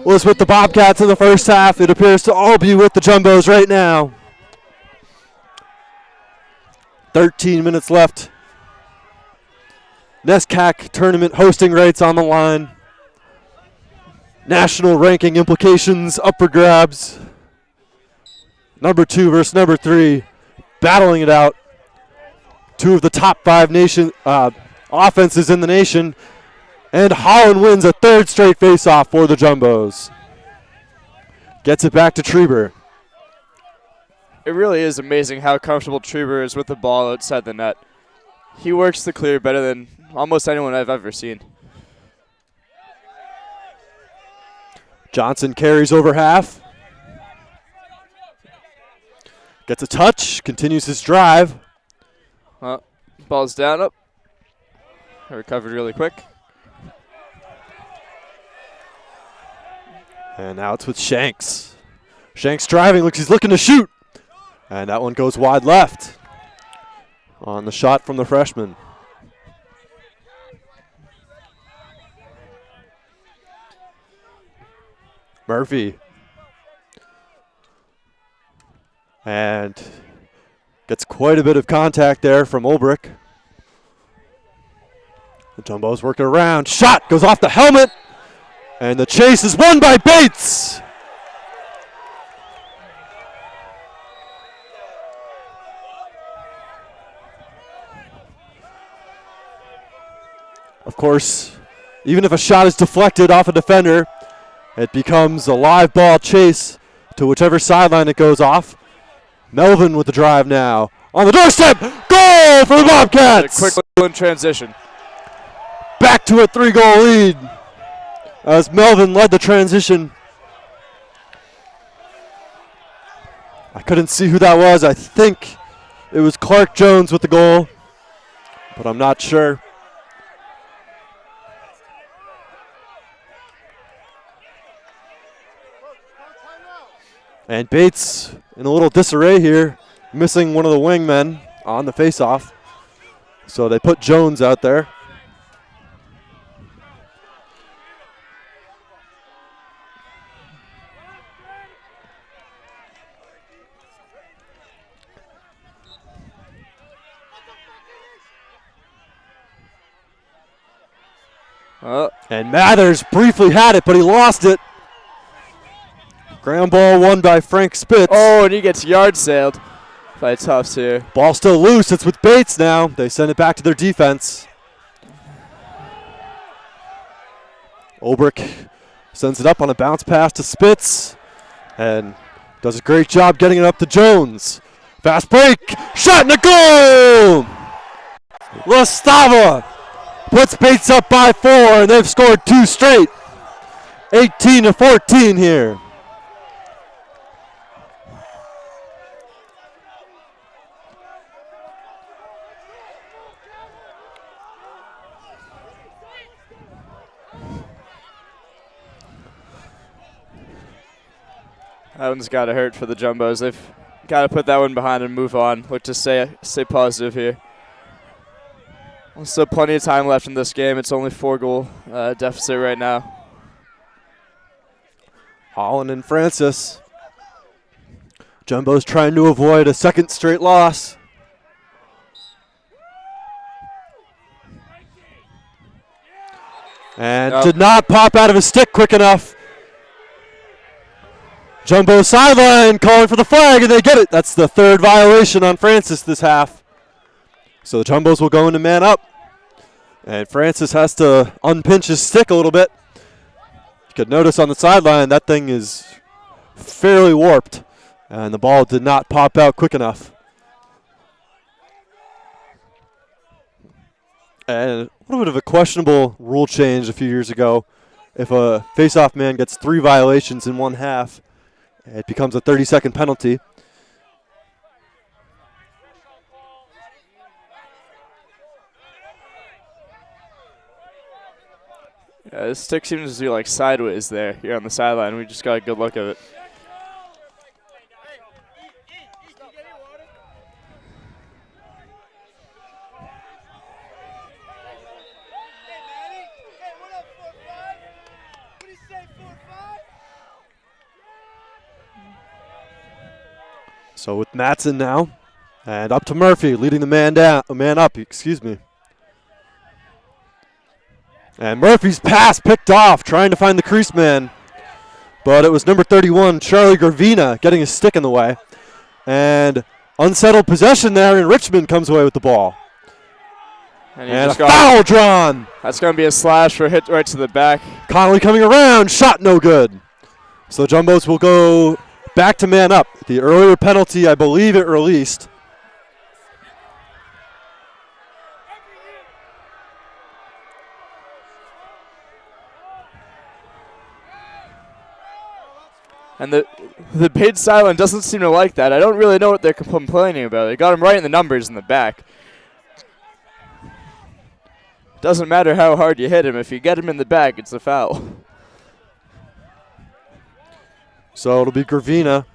was with the Bobcats in the first half, it appears to all be with the Jumbos right now. 13 minutes left. NESCAC tournament hosting rights on the line. National ranking implications up for grabs. Number 2 versus number 3, battling it out. 2 of the top 5 nation offenses in the nation. And Holland wins a 3rd straight faceoff for the Jumbos. Gets it back to Treber. It really is amazing how comfortable Treber is with the ball outside the net. He works the clear better than almost anyone I've ever seen. Johnson carries over half. Gets a touch, continues his drive. Ball's down, up. Recovered really quick. And now it's with Shanks. Shanks driving, he's looking to shoot. And that one goes wide left on the shot from the freshman. Murphy. And gets quite a bit of contact there from Olbrich. The Jumbos working around. Shot goes off the helmet. And the chase is won by Bates. Of course, even if a shot is deflected off a defender, it becomes a live ball chase to whichever sideline it goes off. Melvin with the drive now. On the doorstep, goal for the Bobcats! A quick in transition. Back to a 3-goal lead as Melvin led the transition. I couldn't see who that was. I think it was Clark Jones with the goal, but I'm not sure. And Bates in a little disarray here, missing one of the wingmen on the faceoff. So they put Jones out there. And Mathers briefly had it, but he lost it. Ground ball won by Frank Spitz. Oh, and he gets yard sailed by Tufts here. Ball still loose. It's with Bates now. They send it back to their defense. Olbrich sends it up on a bounce pass to Spitz and does a great job getting it up to Jones. Fast break. Shot in the goal! Lastava puts Bates up by 4, and they've scored 2 straight. 18-14 here. That one's got to hurt for the Jumbos. They've got to put that one behind and move on. Look to stay positive here. Still plenty of time left in this game. It's only 4-goal deficit right now. Holland and Francis. Jumbo's trying to avoid a second straight loss. And did not pop out of his stick quick enough. Jumbo sideline calling for the flag, and they get it. That's the 3rd violation on Francis this half. So the Jumbos will go into man up. And Francis has to unpinch his stick a little bit. You could notice on the sideline that thing is fairly warped. And the ball did not pop out quick enough. And a little bit of a questionable rule change a few years ago. If a face-off man gets 3 violations in one half, it becomes a 30-second penalty. Yeah, this stick seems to be like sideways there here on the sideline. We just got a good look at it. So with Matson now, and up to Murphy, leading the man up, excuse me. And Murphy's pass picked off, trying to find the crease man. But it was number 31, Charlie Gravina, getting his stick in the way. And unsettled possession there, and Richmond comes away with the ball. And a foul drawn. That's going to be a slash for a hit right to the back. Connolly coming around, shot no good. So Jumbos will go back to man up. The earlier penalty, I believe it released. And the paid silent doesn't seem to like that. I don't really know what they're complaining about. They got him right in the numbers in the back. Doesn't matter how hard you hit him. If you get him in the back, it's a foul. So it'll be Gravina.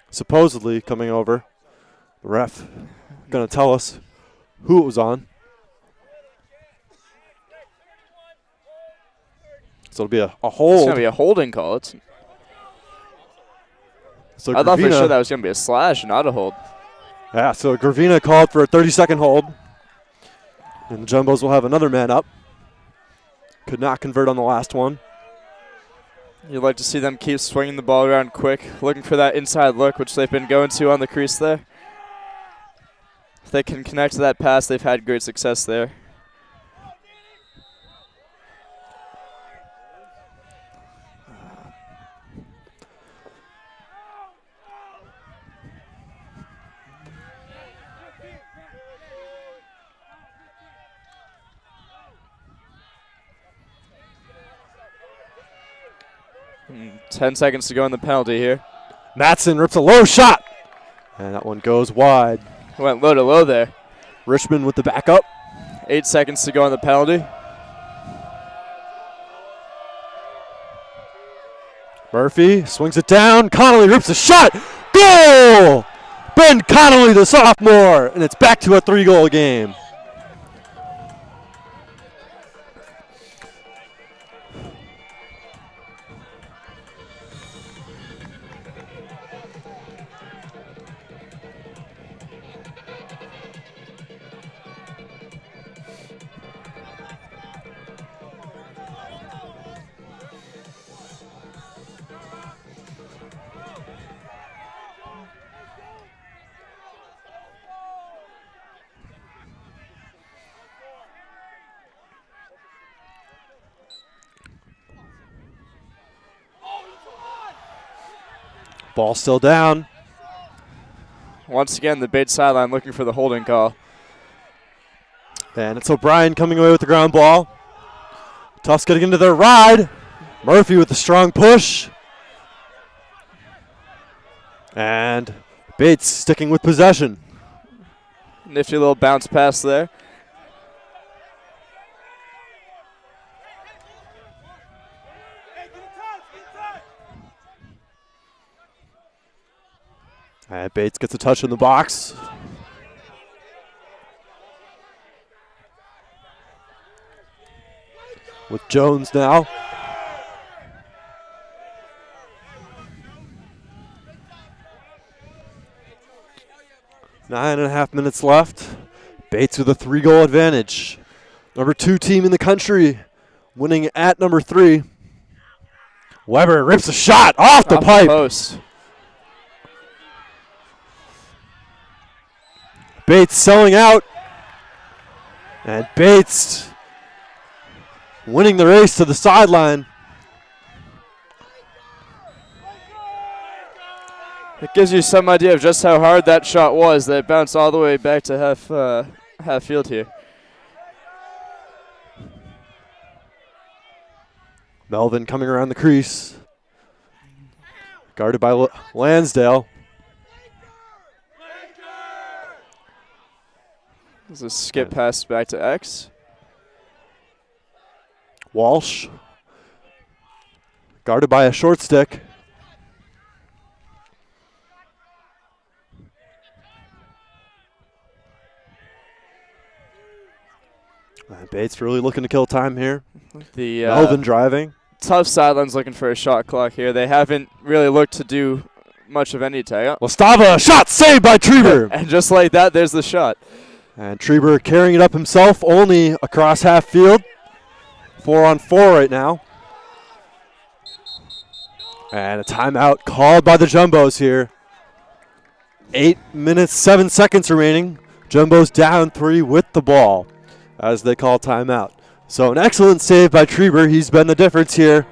Supposedly coming over. The ref going to tell us who it was on. So it'll be a hold. It's going to be a holding call. So I thought for sure that was going to be a slash, not a hold. Yeah, so Gravina called for a 30-second hold. And the Jumbos will have another man up. Could not convert on the last one. You'd like to see them keep swinging the ball around quick, looking for that inside look, which they've been going to on the crease there. If they can connect to that pass, they've had great success there. And 10 seconds to go in the penalty here. Matson rips a low shot. And that one goes wide. Went low to low there. Richmond with the backup. 8 seconds to go in the penalty. Murphy swings it down. Connolly rips a shot. Goal! Ben Connolly, the sophomore. And it's back to a 3-goal game. Ball still down. Once again, the Bates sideline looking for the holding call. And it's O'Brien coming away with the ground ball. Tufts getting into their ride. Murphy with a strong push. And Bates sticking with possession. Nifty little bounce pass there. And Bates gets a touch in the box. With Jones now. Nine and a half minutes left. Bates with a 3-goal advantage. Number 2 team in the country winning at number 3. Weber rips a shot off the pipe. Post. Bates selling out. And Bates winning the race to the sideline. It gives you some idea of just how hard that shot was. That bounced all the way back to half field here. Melvin coming around the crease. Guarded by Lansdale. There's a skip pass back to X. Walsh. Guarded by a short stick. Bates really looking to kill time here. The Melvin driving. Tufts sideline's looking for a shot clock here. They haven't really looked to do much of any tag. Lastava, shot saved by Treber. And just like that, there's the shot. And Treber carrying it up himself, only across half field. 4-on-4 right now. And a timeout called by the Jumbos here. 8 minutes, 7 seconds remaining. Jumbos down 3 with the ball as they call timeout. So an excellent save by Treber. He's been the difference here,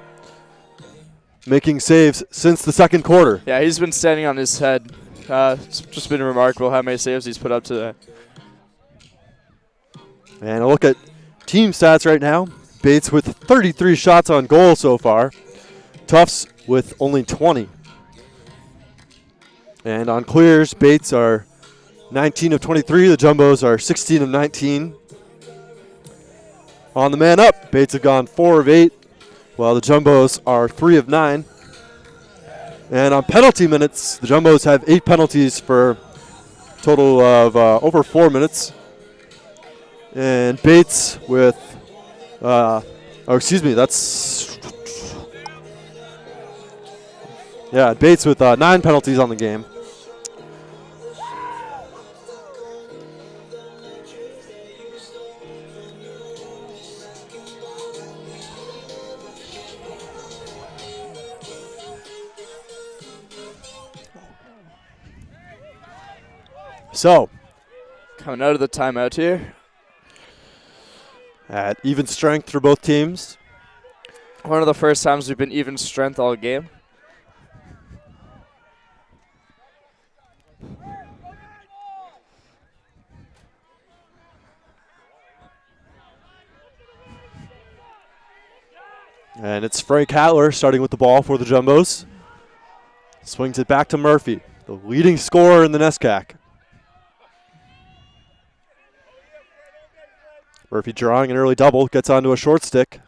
making saves since the second quarter. Yeah, he's been standing on his head. It's just been remarkable how many saves he's put up today. And a look at team stats right now. Bates with 33 shots on goal so far. Tufts with only 20. And on clears, Bates are 19 of 23. The Jumbos are 16 of 19. On the man up, Bates have gone 4 of 8, while the Jumbos are 3 of 9. And on penalty minutes, the Jumbos have 8 penalties for a total of over 4 minutes. And Bates with, Bates with 9 penalties on the game. So, Coming out of the timeout here. At even strength for both teams. One of the first times we've been even strength all game. And it's Frank Hattler starting with the ball for the Jumbos. Swings it back to Murphy, the leading scorer in the NESCAC. Murphy drawing an early double, gets onto a short stick.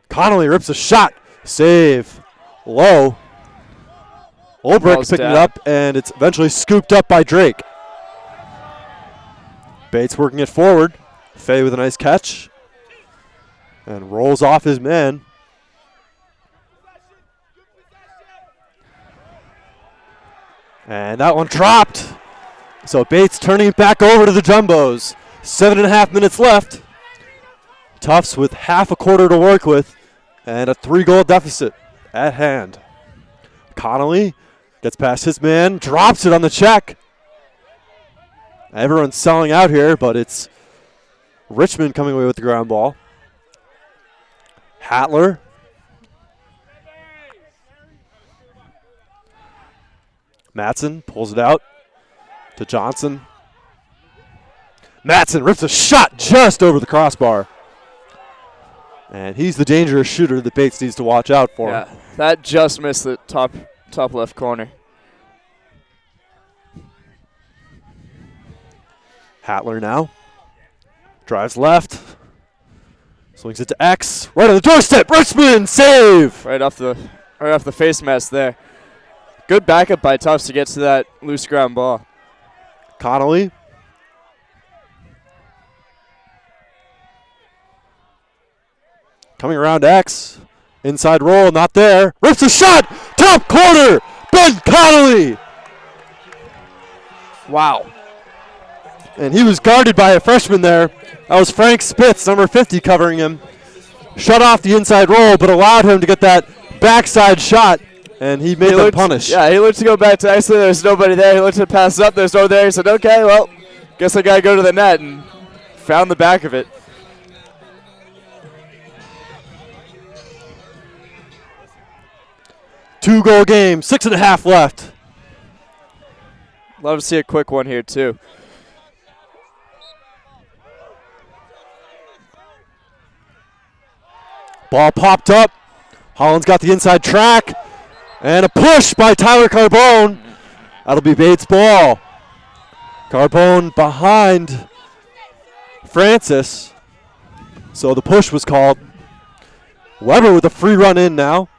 Connolly rips a shot. Save. Low. Olbrich picking it up, and it's eventually scooped up by Drake. Bates working it forward. Fay with a nice catch. And rolls off his man. And that one dropped. So Bates turning it back over to the Jumbos. 7.5 minutes left. Tufts with half a quarter to work with and a 3-goal deficit at hand. Connolly gets past his man, drops it on the check. Everyone's selling out here, but it's Richmond coming away with the ground ball. Hattler. Matson pulls it out to Johnson. Matson rips a shot just over the crossbar. And he's the dangerous shooter that Bates needs to watch out for. Yeah, that just missed the top left corner. Hattler now. Drives left. Swings it to X. Right on the doorstep. Richmond save! Right off the face mask there. Good backup by Tufts to get to that loose ground ball. Connolly. Coming around X. Inside roll, not there. Rips a shot! Top corner! Ben Connolly! Wow. And he was guarded by a freshman there. That was Frank Spitz, number 50, covering him. Shut off the inside roll, but allowed him to get that backside shot, and he made them punish. Yeah, he looked to go back to X. There's nobody there. He looked to pass up. There's no there. He said, okay, well, guess I got to go to the net, and found the back of it. Two-goal game, 6.5 left. Love to see a quick one here, too. Ball popped up. Holland's got the inside track. And a push by Tyler Carbone. That'll be Bates' ball. Carbone behind Francis. So the push was called. Weber with a free run in now.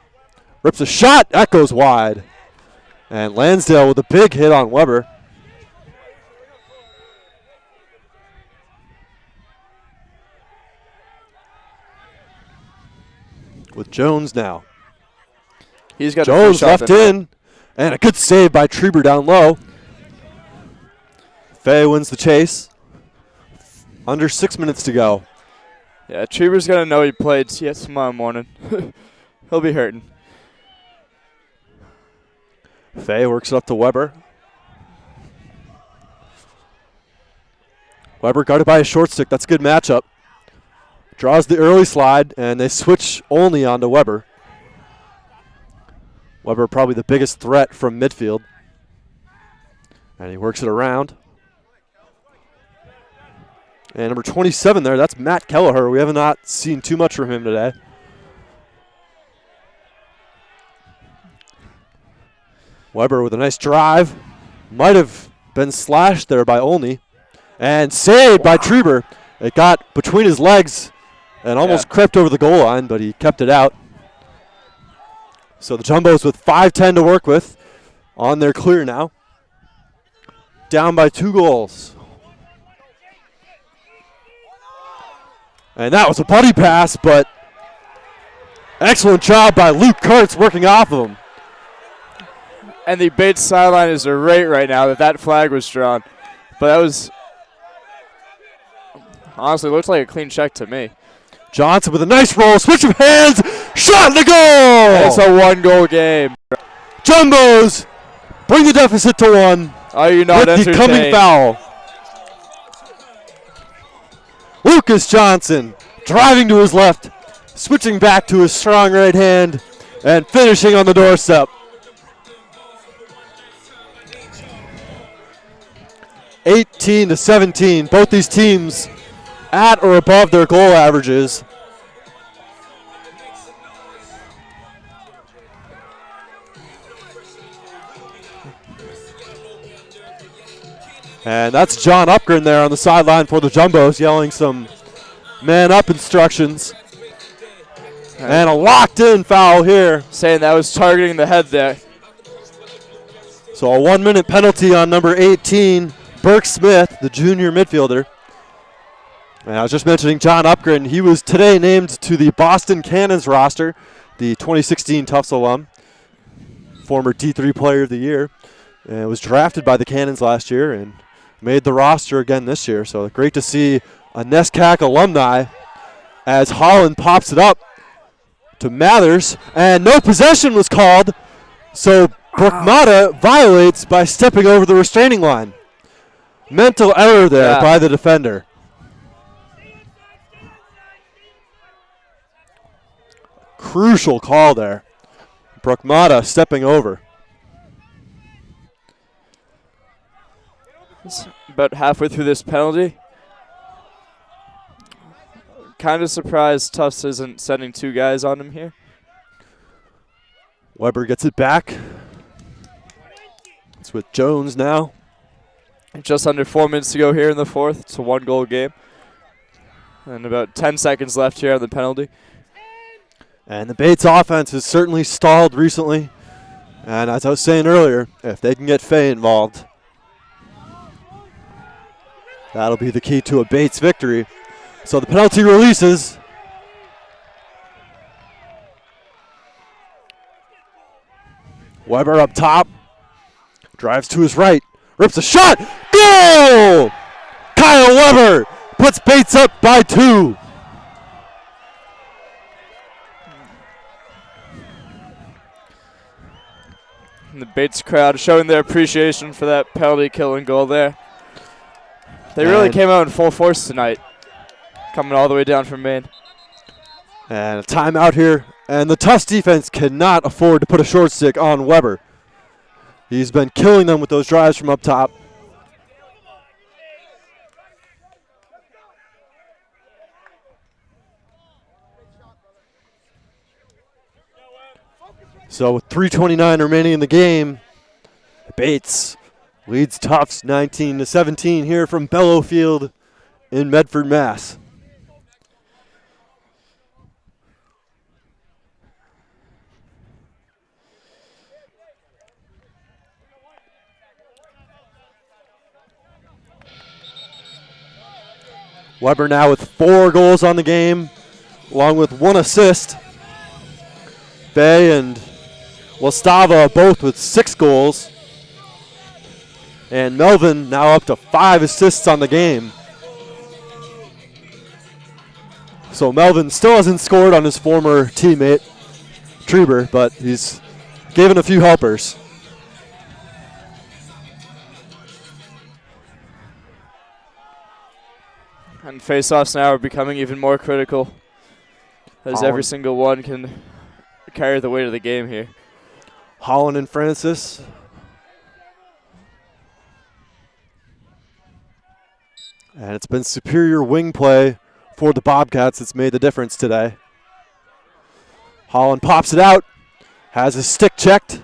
Rips a shot. That goes wide. And Lansdale with a big hit on Weber. With Jones now. He's got Jones left in. And a good save by Treber down low. Fay wins the chase. Under 6 minutes to go. Yeah, Treber's going to know he played tomorrow morning. He'll be hurting. Fay works it up to Weber. Weber guarded by a short stick. That's a good matchup. Draws the early slide, and they switch only onto Weber. Weber probably the biggest threat from midfield. And he works it around. And number 27 there, that's Matt Kelleher. We have not seen too much from him today. Weber with a nice drive. Might have been slashed there by Olney. And saved by Treber. It got between his legs and almost crept over the goal line, but he kept it out. So the Jumbos with 5:10 to work with on their clear now. Down by 2 goals. And that was a buddy pass, but excellent job by Luke Kurtz working off of him. And the Bates sideline is irate right now that flag was drawn. But that was, honestly, looked like a clean check to me. Johnson with a nice roll, switch of hands, shot in the goal! It's a 1-goal game. Jumbos bring the deficit to 1. Are you not with the coming entertained? foul. Lucas Johnson driving to his left, switching back to his strong right hand, and finishing on the doorstep. 18-17. Both these teams at or above their goal averages. And that's John Upgren there on the sideline for the Jumbos, yelling some man-up instructions. And a locked-in foul here. Saying that was targeting the head there. So a 1-minute penalty on number 18, Burke Smith, the junior midfielder. And I was just mentioning John Upgren. He was today named to the Boston Cannons roster, the 2016 Tufts alum, former D3 Player of the Year, and was drafted by the Cannons last year and made the roster again this year. So great to see a NESCAC alumni as Holland pops it up to Mathers, and no possession was called, so Brookmata violates by stepping over the restraining line. Mental error there by the defender. Crucial call there. Brookmata stepping over. About halfway through this penalty. Kind of surprised Tufts isn't sending 2 guys on him here. Weber gets it back. It's with Jones now. Just under 4 minutes to go here in the fourth. It's a 1-goal game. And about 10 seconds left here on the penalty. And the Bates offense has certainly stalled recently. And as I was saying earlier, if they can get Fay involved, that'll be the key to a Bates victory. So the penalty releases. Weber up top. Drives to his right. Rips a shot. Goal! Kyle Weber puts Bates up by 2. And the Bates crowd showing their appreciation for that penalty killing goal there. They really came out in full force tonight, coming all the way down from Maine. And a timeout here. And the Tufts defense cannot afford to put a short stick on Weber. He's been killing them with those drives from up top. So with 3:29 remaining in the game, Bates leads Tufts 19-17 here from Bellow Field in Medford, Mass. Weber now with 4 goals on the game, along with 1 assist. Bay and Lastava both with 6 goals. And Melvin now up to 5 assists on the game. So Melvin still hasn't scored on his former teammate, Treber, but he's given a few helpers. And face-offs now are becoming even more critical, as every single one can carry the weight of the game here. Holland and Francis. And it's been superior wing play for the Bobcats that's made the difference today. Holland pops it out, has his stick checked,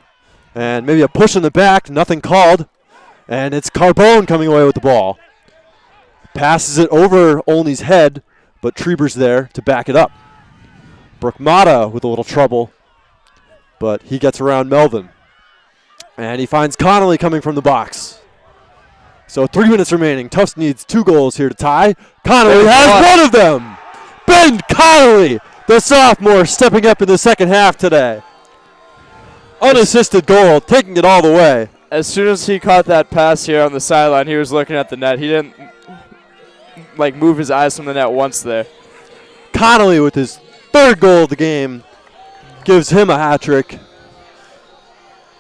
and maybe a push in the back, nothing called. And it's Carbone coming away with the ball. Passes it over Olney's head, but Treber's there to back it up. Brookmata with a little trouble, but he gets around Melvin. And he finds Connolly coming from the box. So 3 minutes remaining. Tufts needs 2 goals here to tie. Connolly has one of them. Ben Connolly, the sophomore, stepping up in the second half today. Unassisted goal, taking it all the way. As soon as he caught that pass here on the sideline, he was looking at the net. He didn't move his eyes from the net once there. Connolly with his 3rd goal of the game gives him a hat trick.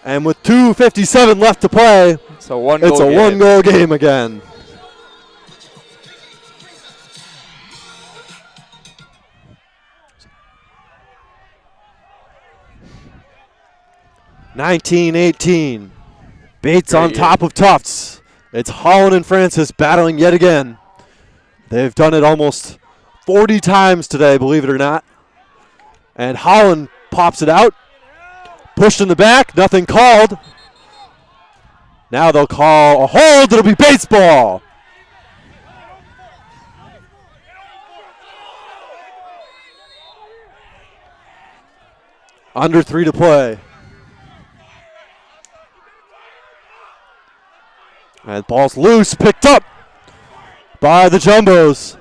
And with 2:57 left to play, it's a 1-goal game. 1-goal game again. 19-18. Bates Great on year. top of Tufts. It's Holland and Francis battling yet again. They've done it almost 40 times today, believe it or not. And Holland pops it out. Pushed in the back, nothing called. Now they'll call a hold, it'll be baseball. Under 3 to play. And ball's loose, picked up by the Jumbos.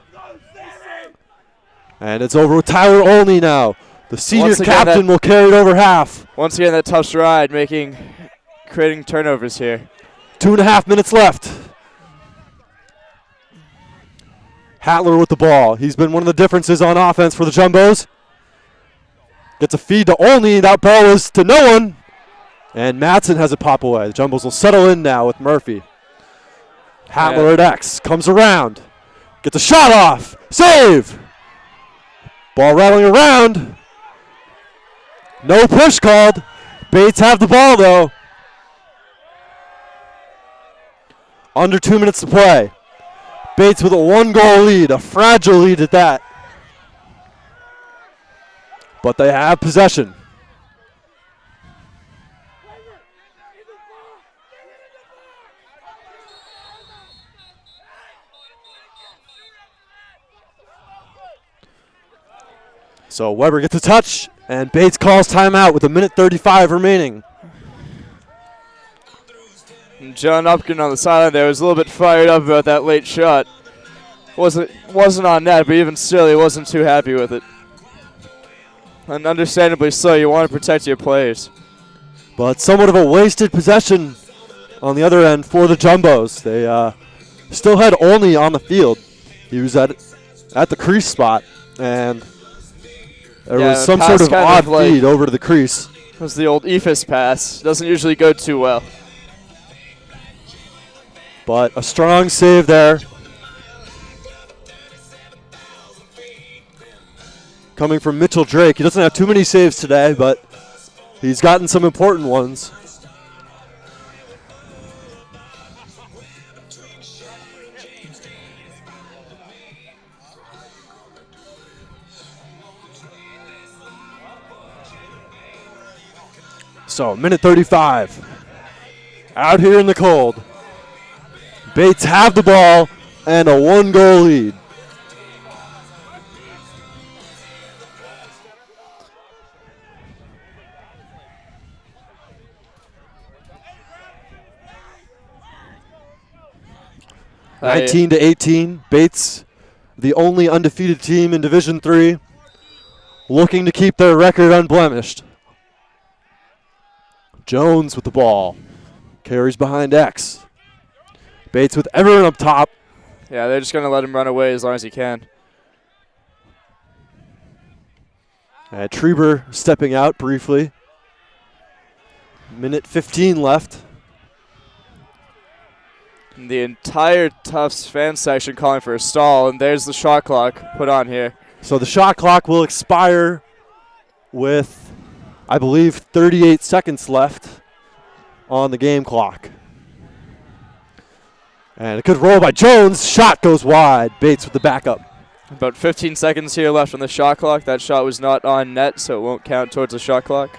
And it's over with Tyler Olney now. The senior Once again, captain will carry it over half. Once again, that Tufts ride creating turnovers here. 2.5 minutes left. Hattler with the ball. He's been one of the differences on offense for the Jumbos. Gets a feed to Olney. That ball is to no one. And Madsen has it pop away. The Jumbos will settle in now with Murphy. Hattler at X. Comes around. Gets a shot off. Save! Ball rattling around. No push called. Bates have the ball though. Under 2 minutes to play. Bates with a 1-goal lead, a fragile lead at that. But they have possession. So Weber gets a touch, and Bates calls timeout with 1:35 remaining. And John Upkin on the sideline there was a little bit fired up about that late shot. Wasn't on net, but even still, he wasn't too happy with it. And understandably so, you want to protect your players. But somewhat of a wasted possession on the other end for the Jumbos. They still had Olney on the field. He was at the crease spot, and there was some sort of odd feed over to the crease. It was the old EFIS pass. Doesn't usually go too well. But a strong save there. Coming from Mitchell Drake. He doesn't have too many saves today, but he's gotten some important ones. So, 1:35. Out here in the cold. Bates have the ball and a 1-goal lead. Hi. 19-18. Bates, the only undefeated team in Division III, looking to keep their record unblemished. Jones with the ball. Carries behind X. Bates with everyone up top. Yeah, they're just going to let him run away as long as he can. And Treber stepping out briefly. 1:15 left. And the entire Tufts fan section calling for a stall, and there's the shot clock put on here. So the shot clock will expire with, I believe, 38 seconds left on the game clock. And a good roll by Jones. Shot goes wide. Bates with the backup. About 15 seconds here left on the shot clock. That shot was not on net, so it won't count towards the shot clock.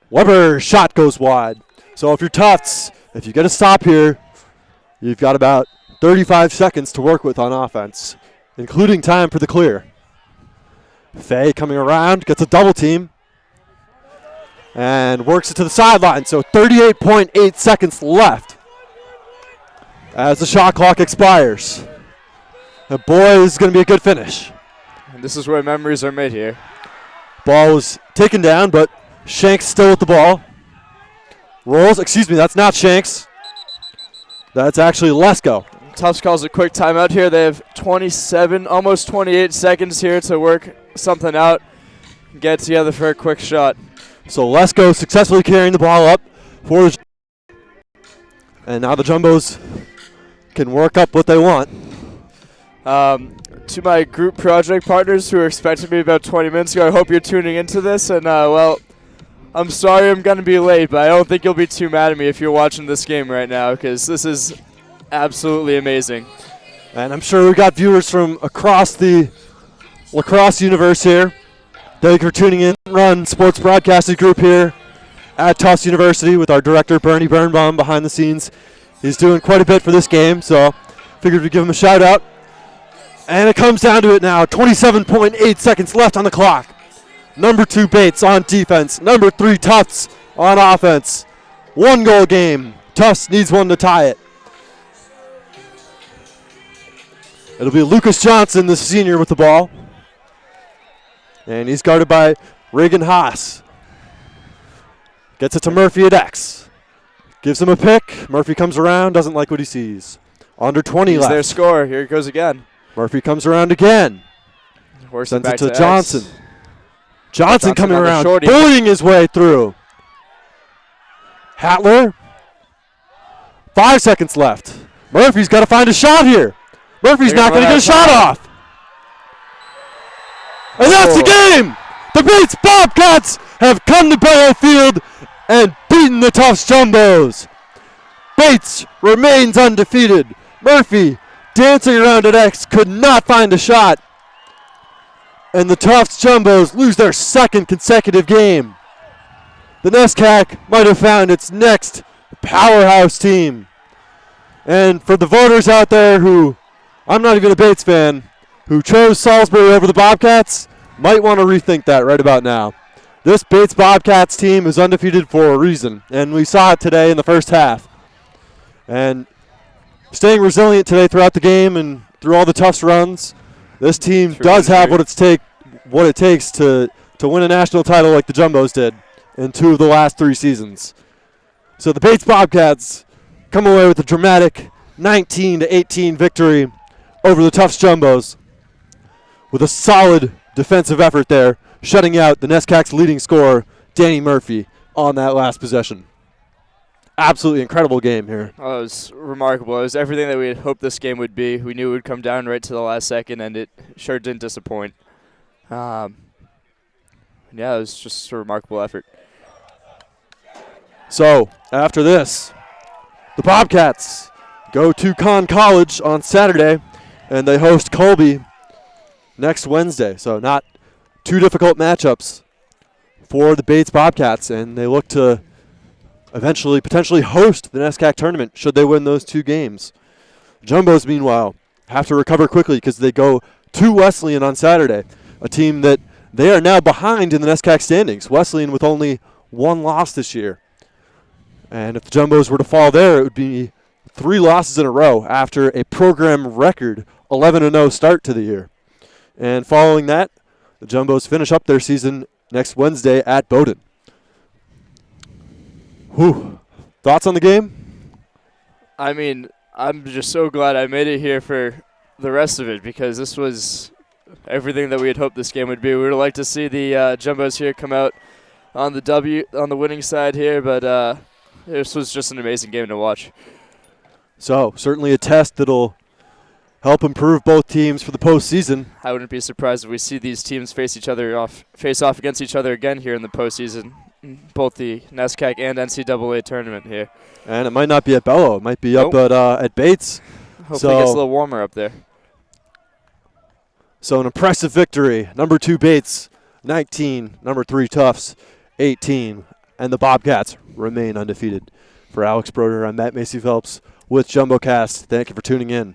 Weber, shot goes wide. So if you're Tufts, if you get a stop here, you've got about 35 seconds to work with on offense, including time for the clear. Fay coming around, gets a double team, and works it to the sideline. So 38.8 seconds left as the shot clock expires. And boy, this is going to be a good finish. And this is where memories are made here. Ball was taken down, but Shanks still with the ball. Rolls, excuse me, that's not Shanks. That's actually Lesko. Tufts calls a quick timeout here. They have 27, almost 28 seconds here to work something out, get together for a quick shot. So Lesko successfully carrying the ball up for the, and now the Jumbos can work up what they want. To my group project partners who were expecting me about 20 minutes ago, I hope you're tuning into this. And, well, I'm sorry I'm going to be late, but I don't think you'll be too mad at me if you're watching this game right now, because this is absolutely amazing. And I'm sure we've got viewers from across the Lacrosse universe here. Thank you for tuning in. Run Sports Broadcasting Group here at Tufts University with our director, Bernie Birnbaum, behind the scenes. He's doing quite a bit for this game, so figured we'd give him a shout out. And it comes down to it now. 27.8 seconds left on the clock. Number 2 Bates on defense. Number 3 Tufts on offense. 1-goal game. Tufts needs one to tie it. It'll be Lucas Johnson, the senior, with the ball. And he's guarded by Reagan Haas. Gets it to Murphy at X. Gives him a pick. Murphy comes around, doesn't like what he sees. Under 20 He's left. their score. Here it goes again. Murphy comes around again. Sends it to Johnson. Johnson coming around, bullying his way through. Hatler. 5 seconds left. Murphy's got to find a shot here. Murphy's not going to get a shot off. And that's the game. The Bates Bobcats have come to Bello Field and beaten the Tufts Jumbos. Bates remains undefeated. Murphy, dancing around at X, could not find a shot. And the Tufts Jumbos lose their second consecutive game. The NESCAC might have found its next powerhouse team. And for the voters out there who, I'm not even a Bates fan, who chose Salisbury over the Bobcats, might want to rethink that right about now. This Bates Bobcats team is undefeated for a reason, and we saw it today in the first half. And staying resilient today throughout the game and through all the Tufts runs, this team does have what it takes to win a national title like the Jumbos did in 2 of the last 3 seasons. So the Bates Bobcats come away with a dramatic 19-18 victory over the Tufts Jumbos with a solid defensive effort there, shutting out the NESCAC's leading scorer, Danny Murphy, on that last possession. Absolutely incredible game here. Oh, it was remarkable. It was everything that we had hoped this game would be. We knew it would come down right to the last second, and it sure didn't disappoint. Yeah, it was just a remarkable effort. So, after this, the Bobcats go to Conn College on Saturday, and they host Colby next Wednesday. So not too difficult matchups for the Bates Bobcats, and they look to eventually potentially host the NESCAC tournament should they win those 2 games. Jumbos, meanwhile, have to recover quickly because they go to Wesleyan on Saturday, a team that they are now behind in the NESCAC standings. Wesleyan with only 1 loss this year. And if the Jumbos were to fall there, it would be 3 losses in a row after a program record 11-0 start to the year. And following that, the Jumbos finish up their season next Wednesday at Bowdoin. Whew. Thoughts on the game? I mean, I'm just so glad I made it here for the rest of it because this was everything that we had hoped this game would be. We would like to see the Jumbos here come out on the winning side here, but this was just an amazing game to watch. So, certainly a test that'll help improve both teams for the postseason. I wouldn't be surprised if we see these teams face off against each other again here in the postseason, both the NESCAC and NCAA tournament here. And it might not be at Bello. It might be up at Bates. Hopefully it gets a little warmer up there. So an impressive victory. Number 2 Bates, 19. Number 3 Tufts, 18. And the Bobcats remain undefeated. For Alex Broder, I'm Matt Macy Phelps with JumboCast. Thank you for tuning in.